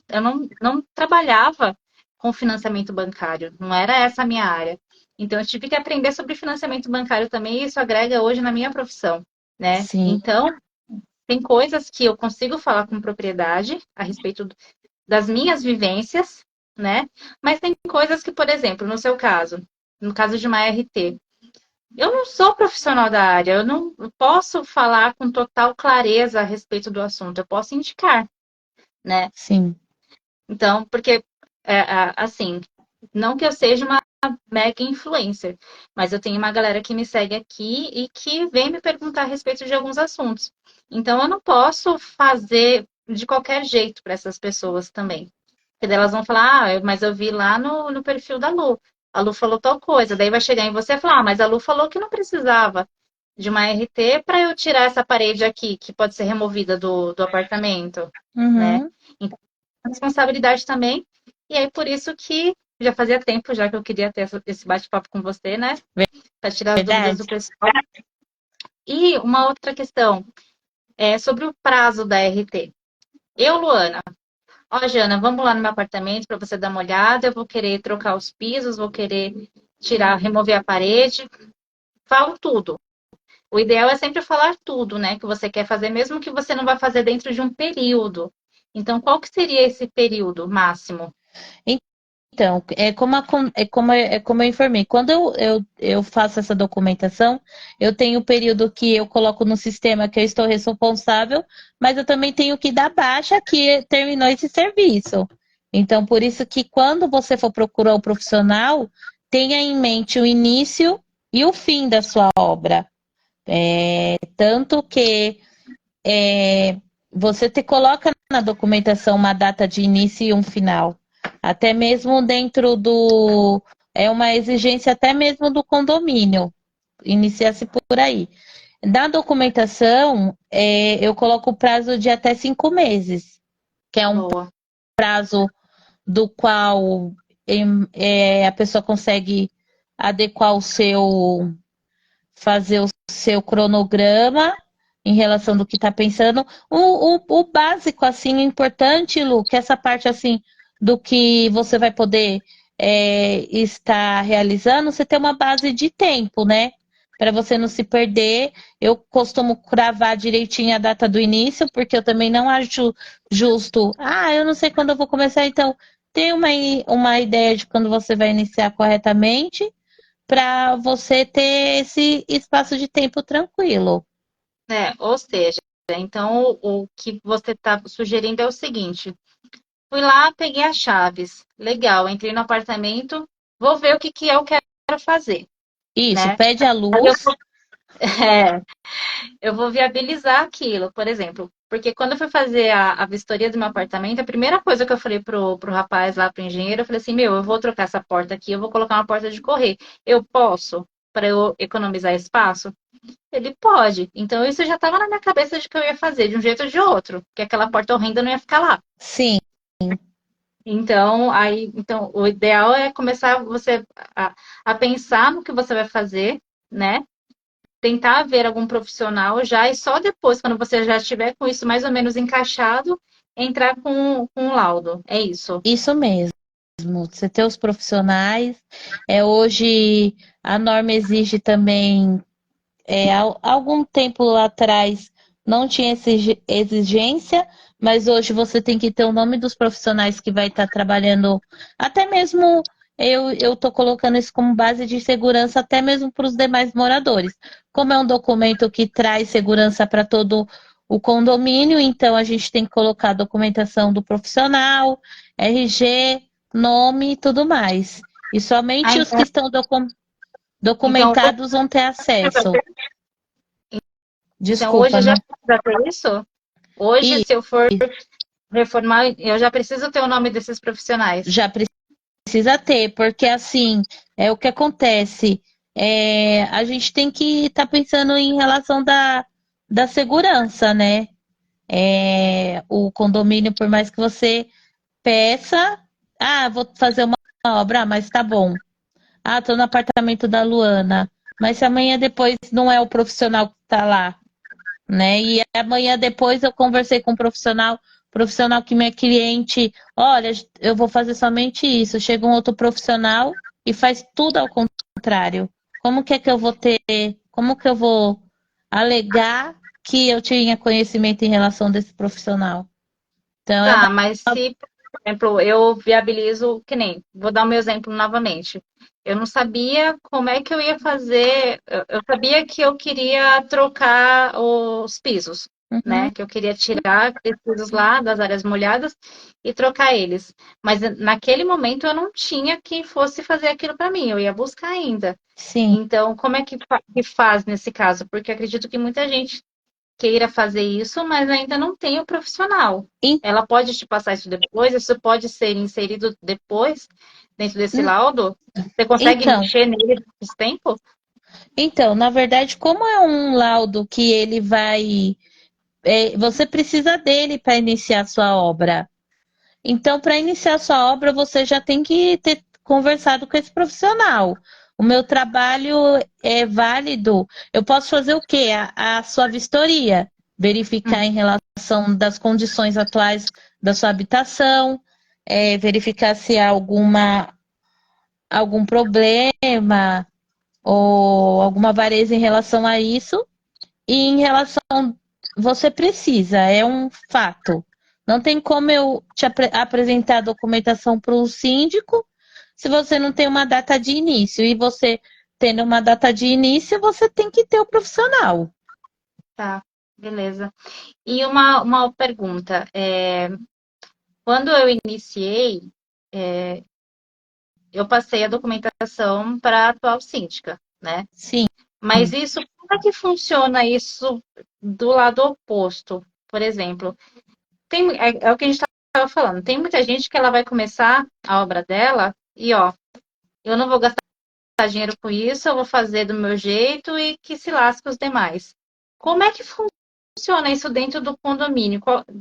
trabalhava com financiamento bancário, não era essa a minha área. Então, eu tive que aprender sobre financiamento bancário também, e isso agrega hoje na minha profissão, né? sim, Então, tem coisas que eu consigo falar com propriedade a respeito das minhas vivências, né? Mas tem coisas que, por exemplo, no seu caso, no caso de uma RT, eu não sou profissional da área, eu não posso falar com total clareza a respeito do assunto, eu posso indicar, né? sim. Então, porque, assim, não que eu seja uma mega influencer, mas eu tenho uma galera que me segue aqui e que vem me perguntar a respeito de alguns assuntos. Então, eu não posso fazer de qualquer jeito para essas pessoas também. Porque daí elas vão falar, mas eu vi lá no perfil da Lu. A Lu falou tal coisa. Daí vai chegar em você e falar, mas a Lu falou que não precisava de uma RT para eu tirar essa parede aqui, que pode ser removida do apartamento, né? Uhum. Então, responsabilidade também. E aí, por isso que já fazia tempo já que eu queria ter esse bate-papo com você, né? Para tirar as dúvidas Verdade. do pessoal. E uma outra questão é sobre o prazo da RT. Eu, Luana, ó, Jana, vamos lá no meu apartamento para você dar uma olhada. Eu vou querer trocar os pisos, vou querer tirar, remover a parede. Falo tudo. O ideal é sempre falar tudo, né? Que você quer fazer, mesmo que você não vá fazer dentro de um período. Então, qual que seria esse período máximo? Então, é como eu informei. Quando eu faço essa documentação, eu tenho o período que eu coloco no sistema que eu estou responsável, mas eu também tenho que dar baixa que terminou esse serviço. Então, por isso que quando você for procurar o profissional, tenha em mente o início e o fim da sua obra. Tanto que você coloca na documentação uma data de início e um final. Até mesmo dentro do. É uma exigência até mesmo do condomínio. Inicia-se por aí. Na documentação, eu coloco o prazo de até 5 meses, que é um Boa. prazo do qual a pessoa consegue adequar fazer o seu cronograma em relação do que está pensando. O básico, assim, importante, Lu, que essa parte, assim, do que você vai poder estar realizando, você tem uma base de tempo, né? Para você não se perder. Eu costumo cravar direitinho a data do início, porque eu também não acho justo. Eu não sei quando eu vou começar, então tem uma ideia de quando você vai iniciar corretamente para você ter esse espaço de tempo tranquilo. Ou seja, então o que você está sugerindo é o seguinte: fui lá, peguei as chaves, legal, entrei no apartamento, vou ver o que eu quero fazer, Isso, né? pede a Aí eu luz. É, eu vou viabilizar aquilo, por exemplo. Porque quando eu fui fazer a vistoria do meu apartamento, a primeira coisa que eu falei pro rapaz lá, pro engenheiro, eu falei assim, meu, eu vou trocar essa porta aqui, eu vou colocar uma porta de correr. Eu posso? Para eu economizar espaço? Ele pode. Então isso já estava na minha cabeça de que eu ia fazer, de um jeito ou de outro, que aquela porta horrenda não ia ficar lá. Sim, Então, o ideal é começar você a pensar no que você vai fazer, né? Tentar ver algum profissional já e só depois, quando você já estiver com isso mais ou menos encaixado, entrar com um laudo. É isso. isso mesmo. Você ter os profissionais. Hoje a norma exige também, algum tempo lá atrás não tinha essa exigência, mas hoje você tem que ter o nome dos profissionais que vai estar trabalhando, até mesmo eu estou colocando isso como base de segurança, até mesmo para os demais moradores. Como é um documento que traz segurança para todo o condomínio, então a gente tem que colocar a documentação do profissional, RG, nome e tudo mais. E Ah, somente os que estão então, documentados vão ter acesso. então hoje Desculpa, já não. precisa ter isso? Hoje, E se eu for reformar, eu já preciso ter o nome desses profissionais. já precisa ter, porque assim é o que acontece. A gente tem que estar pensando em relação da segurança, né? O condomínio, por mais que você peça, vou fazer uma obra, mas tá bom. Tô no apartamento da Luana, mas se amanhã depois não é o profissional que tá lá, né? E amanhã depois eu conversei com um profissional que minha cliente, olha, eu vou fazer somente isso. Chega um outro profissional e faz tudo ao contrário. Como que é que eu vou ter, como que eu vou alegar que eu tinha conhecimento em relação desse profissional? Então é Tá, mas se, por exemplo, eu viabilizo, que nem, vou dar o meu exemplo novamente. Eu não sabia como é que eu ia fazer, eu sabia que eu queria trocar os pisos, uhum, né? Que eu queria tirar aqueles pisos lá das áreas molhadas e trocar eles. Mas naquele momento eu não tinha quem fosse fazer aquilo para mim, eu ia buscar ainda. sim. Então, como é que faz nesse caso? Porque eu acredito que muita gente queira fazer isso, mas ainda não tem o profissional. En- Ela pode te passar isso depois, isso pode ser inserido depois dentro desse laudo? Você consegue Então, mexer nele nesse tempo? na verdade, como é um laudo que ele vai, você precisa dele para iniciar sua obra. Então, para iniciar sua obra, você já tem que ter conversado com esse profissional. O meu trabalho é válido. Eu posso fazer o quê? A sua vistoria, verificar em relação das condições atuais da sua habitação, verificar se há algum problema ou alguma avareza em relação a isso. E em relação, você precisa, é um fato. Não tem como eu te apresentar a documentação para o síndico se você não tem uma data de início. E você tendo uma data de início, você tem que ter o profissional. Tá, beleza. E uma pergunta. Quando eu iniciei, eu passei a documentação para a atual síndica, né? Sim, Mas isso, como é que funciona isso do lado oposto? Por exemplo, é o que a gente estava falando. Tem muita gente que ela vai começar a obra dela e, ó, eu não vou gastar dinheiro com isso, eu vou fazer do meu jeito e que se lasque os demais. Como é que funciona isso dentro do condomínio?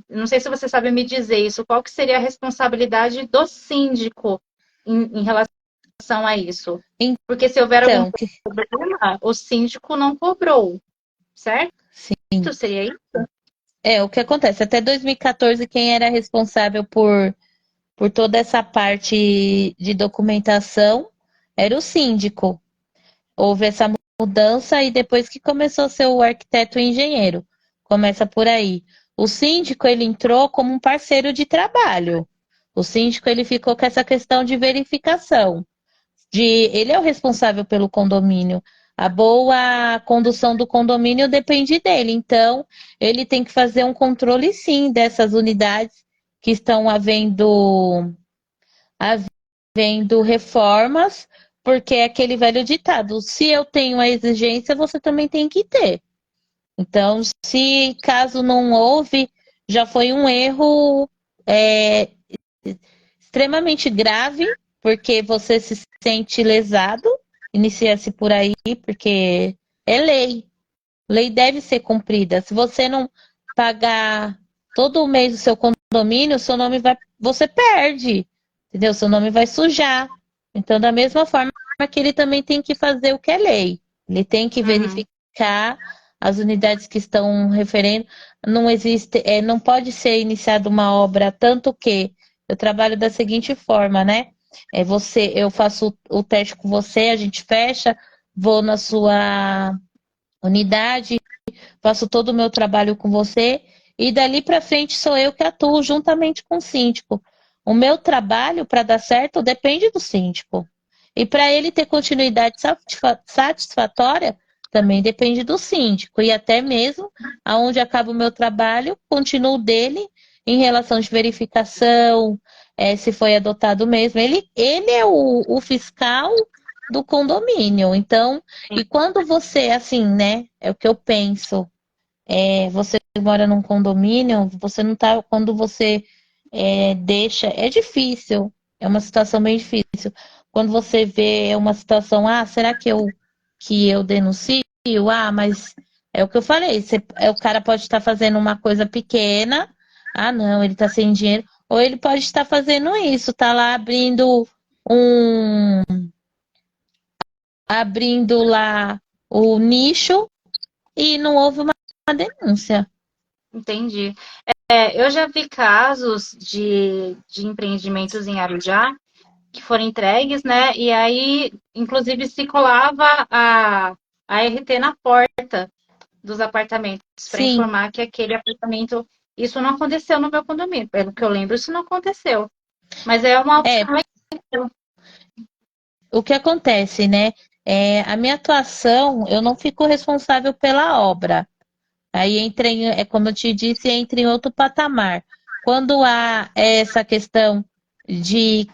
Não sei se você sabe me dizer isso. Qual que seria a responsabilidade do síndico em relação a isso? Porque se houver algum então, problema, o síndico não cobrou, certo? sim. Seria isso? O que acontece? Até 2014, quem era responsável por toda essa parte de documentação era o síndico. Houve essa mudança e depois que começou a ser o arquiteto e engenheiro. Começa por aí. O síndico, ele entrou como um parceiro de trabalho. O síndico, ele ficou com essa questão de verificação. Ele é o responsável pelo condomínio. A boa condução do condomínio depende dele. Então, ele tem que fazer um controle, sim, dessas unidades que estão havendo reformas, porque é aquele velho ditado: se eu tenho a exigência, você também tem que ter. Então, se caso não houve, já foi um erro é, extremamente grave, porque você se sente lesado, inicia-se por aí, porque é lei. Lei deve ser cumprida. Se você não pagar todo mês o seu condomínio, seu nome vai, você perde, entendeu? Seu nome vai sujar. Então, da mesma forma que ele também tem que fazer o que é lei. Ele tem que Uhum, verificar as unidades que estão referendo. Não existe, não pode ser iniciada uma obra, tanto que eu trabalho da seguinte forma, né? Eu faço o teste com você, a gente fecha, vou na sua unidade, faço todo o meu trabalho com você e dali para frente sou eu que atuo juntamente com o síndico. O meu trabalho para dar certo depende do síndico. E para ele ter continuidade satisfatória também depende do síndico. E até mesmo aonde acaba o meu trabalho, continuo dele em relação de verificação, se foi adotado mesmo. Ele é o fiscal do condomínio. Então, sim. e quando você, assim, né? É o que eu penso. Você mora num condomínio, você não tá. Quando você deixa. É difícil. É uma situação bem difícil. Quando você vê uma situação, será que eu denuncio? Mas é o que eu falei. O cara pode estar fazendo uma coisa pequena. Não, ele está sem dinheiro. Ou ele pode estar fazendo isso, tá lá um, abrindo lá o nicho e não houve uma denúncia. Entendi. Eu já vi casos de empreendimentos em Arujá que foram entregues, né? E aí, inclusive, se colava a RT na porta dos apartamentos para Sim, informar que aquele apartamento. Isso não aconteceu no meu condomínio. Pelo que eu lembro, isso não aconteceu. Mas é uma é opção. o que acontece, né? A minha atuação, eu não fico responsável pela obra. Aí como eu te disse, entra em outro patamar. Quando há essa questão de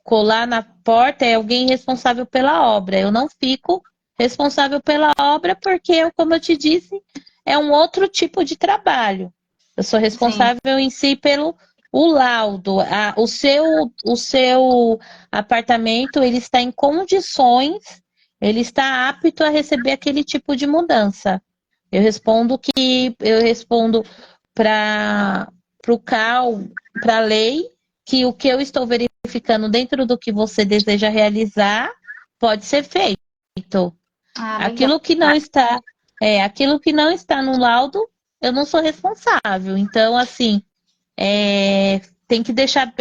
colar na porta, é alguém responsável pela obra. Eu não fico responsável pela obra porque, como eu te disse, é um outro tipo de trabalho. Eu sou Sim. responsável em si pelo o laudo. O seu apartamento, ele está em condições, ele está apto a receber aquele tipo de mudança. Eu respondo para o CAL, para a lei, que o que eu estou verificando dentro do que você deseja realizar pode ser feito. Ah, legal. Aquilo que não está no laudo, eu não sou responsável. Então, assim, tem que deixar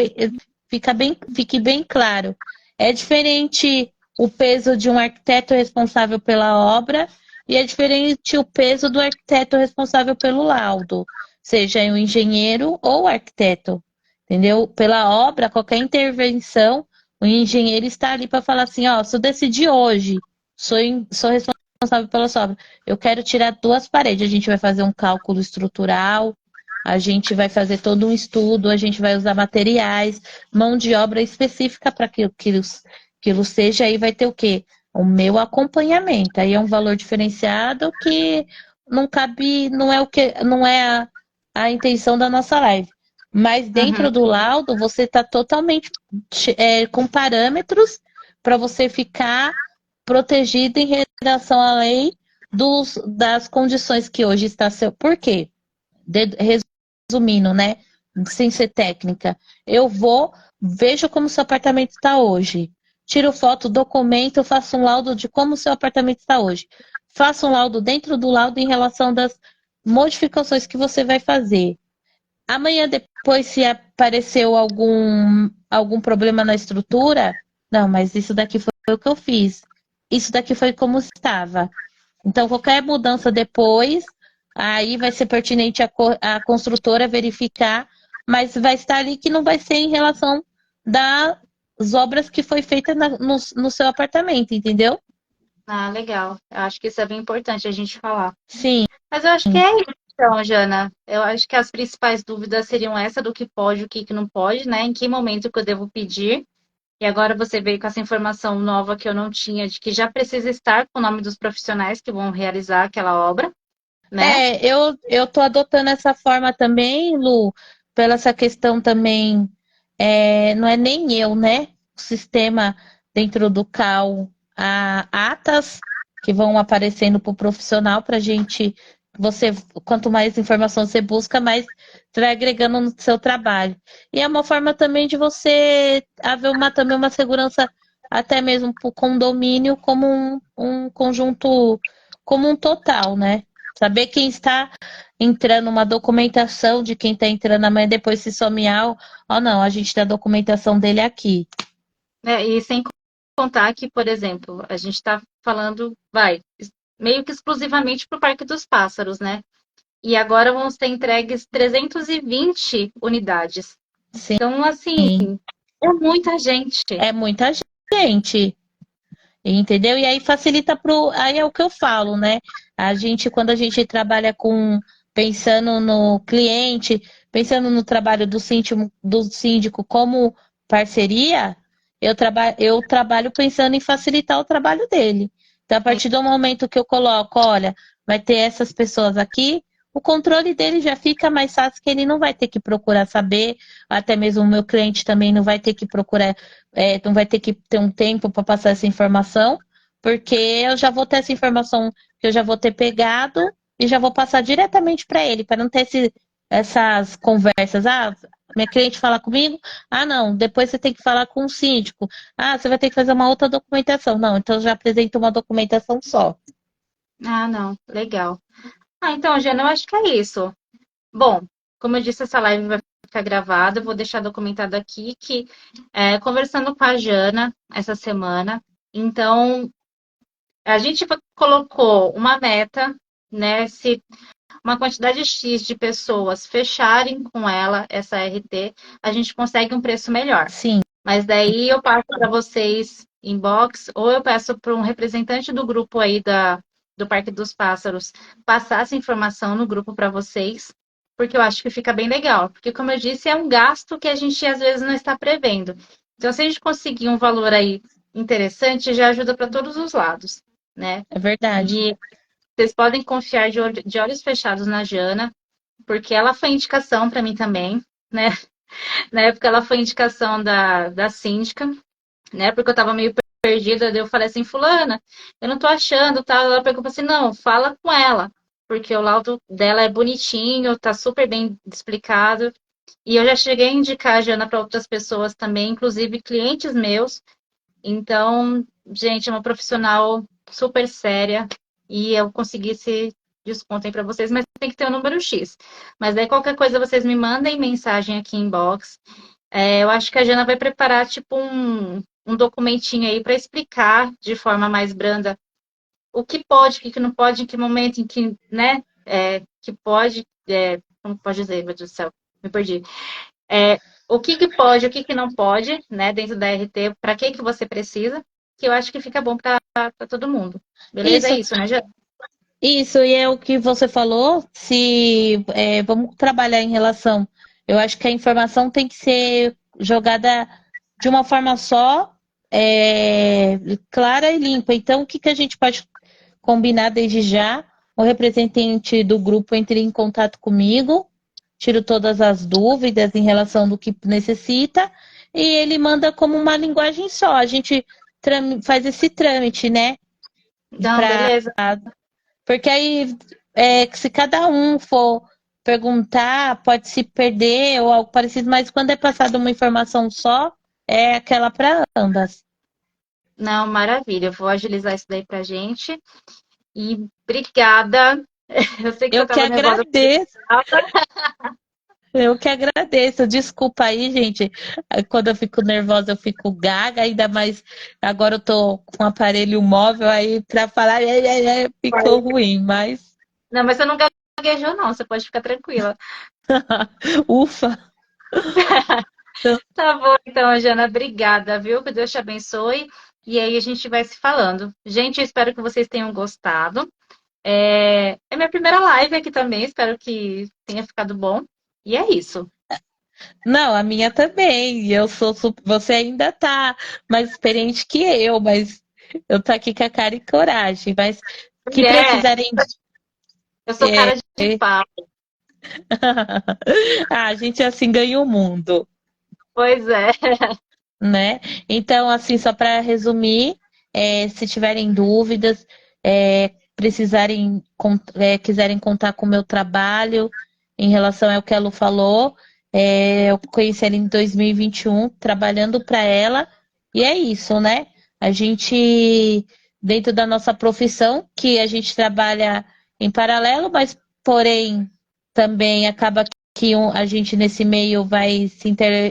fique bem claro. É diferente o peso de um arquiteto responsável pela obra e é diferente o peso do arquiteto responsável pelo laudo, seja o engenheiro ou o arquiteto, entendeu? Pela obra, qualquer intervenção, o engenheiro está ali para falar assim, ó, se eu decidir hoje, sou responsável pela sua obra, eu quero tirar 2 paredes, a gente vai fazer um cálculo estrutural, a gente vai fazer todo um estudo, a gente vai usar materiais, mão de obra específica para que aquilo seja, aí vai ter o quê? O meu acompanhamento. Aí é um valor diferenciado que não cabe, não é o que, não é a intenção da nossa live. Mas Uhum. dentro do laudo, você está totalmente com parâmetros para você ficar protegido em relação à lei das condições que hoje está seu. Por quê? Resumindo, né? Sem ser técnica. Eu vejo como seu apartamento está hoje. Tiro foto, documento, faço um laudo de como seu apartamento está hoje. Faço um laudo dentro do laudo em relação das modificações que você vai fazer. Amanhã depois, se apareceu algum problema na estrutura, não, mas isso daqui foi o que eu fiz. Isso daqui foi como estava. Então, qualquer mudança depois, aí vai ser pertinente a construtora verificar, mas vai estar ali que não vai ser em relação das obras que foi feita no seu apartamento, entendeu? Ah, legal. Eu acho que isso é bem importante a gente falar. Sim, Mas eu acho que é isso, então, Jana. Eu acho que as principais dúvidas seriam essa do que pode, o que não pode, né? Em que momento que eu devo pedir. E agora você veio com essa informação nova que eu não tinha, de que já precisa estar com o nome dos profissionais que vão realizar aquela obra, né? Eu tô adotando essa forma também, Lu, pela essa questão também, não é nem eu, né? O sistema dentro do CAL, há atas que vão aparecendo para o profissional para a gente, você, quanto mais informação você busca, mais você vai agregando no seu trabalho. E é uma forma também de você haver também uma segurança até mesmo para o condomínio como um conjunto, como um total, né? Saber quem está entrando, uma documentação de quem está entrando amanhã, depois se some algo. Oh, não, a gente tem a documentação dele aqui. E sem contar que, por exemplo, a gente está falando, meio que exclusivamente para o Parque dos Pássaros, né? E agora vão ser entregues 320 unidades. Sim, Então, assim, é muita gente. é muita gente. Entendeu? E aí facilita pro. Aí é o que eu falo, né? A gente, quando a gente trabalha com pensando no cliente, pensando no trabalho do síndico como parceria, eu trabalho pensando em facilitar o trabalho dele. Então, a partir do momento que eu coloco, olha, vai ter essas pessoas aqui, o controle dele já fica mais fácil, que ele não vai ter que procurar saber, até mesmo o meu cliente também não vai ter que procurar não vai ter que ter um tempo para passar essa informação, porque eu já vou ter essa informação que eu já vou ter pegado e já vou passar diretamente para ele, para não ter essas conversas. Ah, minha cliente fala comigo, ah, não, depois você tem que falar com o síndico. Ah, você vai ter que fazer uma outra documentação. Não, então eu já apresento uma documentação só. Ah, não, legal. Então, Jana, eu acho que é isso. Bom, como eu disse, essa live vai ficar gravada, eu vou deixar documentado aqui que conversando com a Jana essa semana, então a gente colocou uma meta, né? Se uma quantidade X de pessoas fecharem com ela essa RT, a gente consegue um preço melhor. Sim, Mas daí eu passo para vocês inbox, ou eu peço para um representante do grupo aí do Parque dos Pássaros passar essa informação no grupo para vocês, porque eu acho que fica bem legal. Porque, como eu disse, é um gasto que a gente às vezes não está prevendo. Então, se a gente conseguir um valor aí interessante, já ajuda para todos os lados, né? é verdade. E vocês podem confiar de olhos fechados na Jana, porque ela foi indicação para mim também, né? Na época ela foi indicação da síndica, né? Porque eu tava meio perdida, daí eu falei assim, fulana, eu não tô achando, tal. Ela perguntou assim, não, fala com ela, porque o laudo dela é bonitinho, tá super bem explicado. E eu já cheguei a indicar a Jana para outras pessoas também, inclusive clientes meus. Então, gente, é uma profissional super séria e eu consegui esse desconto aí para vocês, mas tem que ter o número X. Mas daí qualquer coisa vocês me mandem mensagem aqui em inbox. Eu acho que a Jana vai preparar tipo um documentinho aí para explicar de forma mais branda o que pode, o que não pode, em que momento, em que, né, que pode, como pode dizer, meu Deus do céu, me perdi. O que pode, o que não pode, né, dentro da RT, para que você precisa, que eu acho que fica bom para todo mundo. Beleza? É Isso, isso, né, Jana? isso, e é o que você falou, se vamos trabalhar em relação. Eu acho que a informação tem que ser jogada de uma forma só, clara e limpa. Então, o que a gente pode combinar desde já? O representante do grupo entre em contato comigo, tiro todas as dúvidas em relação do que necessita, e ele manda como uma linguagem só. A gente faz esse trâmite, né? Não, beleza. Porque aí, se cada um for perguntar, pode se perder ou algo parecido, mas quando é passada uma informação só, é aquela para ambas. Não, maravilha. Eu vou agilizar isso daí pra gente. E obrigada. Eu sei que você Eu que estava nervosa. agradeço, eu que agradeço. Desculpa aí, gente. Quando eu fico nervosa, eu fico gaga, ainda mais agora eu tô com um aparelho móvel aí para falar, ficou ruim, mas Não, mas você não gaguejou, não. Você pode ficar tranquila. ufa. Tá bom, então, Jana. Obrigada, viu? Que Deus te abençoe. E aí a gente vai se falando. Gente, eu espero que vocês tenham gostado. É minha primeira live aqui também. Espero que tenha ficado bom. E é isso. Não, a minha também. Você ainda tá mais experiente que eu, mas eu tô aqui com a cara e coragem. Mas que Mulher, precisarem. eu sou cara de pau. Ah, a gente assim ganha o mundo, Pois é. né? Então, assim, só para resumir, se tiverem dúvidas, quiserem contar com o meu trabalho em relação ao que a Lu falou, eu conheci ela em 2021, trabalhando para ela, e é isso, né? A gente, dentro da nossa profissão, que a gente trabalha em paralelo, mas porém também acaba que a gente nesse meio vai se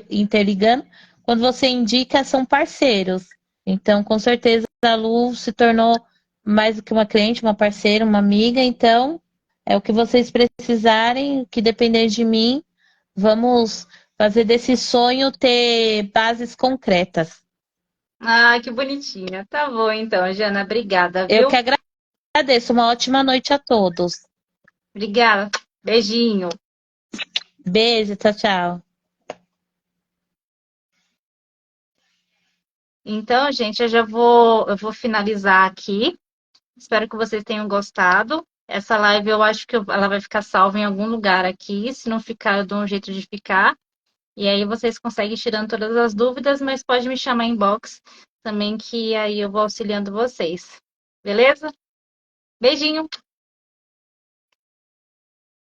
interligando. Quando você indica, são parceiros. Então, com certeza, a Lu se tornou mais do que uma cliente, uma parceira, uma amiga. Então, é o que vocês precisarem, o que depender de mim, vamos fazer desse sonho ter bases concretas. Ah, que bonitinha. Tá bom, então, Jana. Obrigada, Eu que viu? agradeço. Uma ótima noite a todos. Obrigada. Beijinho. Beijo, tchau, tchau. Então, gente, eu vou finalizar aqui. Espero que vocês tenham gostado. Essa live eu acho que ela vai ficar salva em algum lugar aqui. Se não ficar, eu dou um jeito de ficar. E aí vocês conseguem ir tirando todas as dúvidas, mas pode me chamar em box também, que aí eu vou auxiliando vocês. Beleza? Beijinho!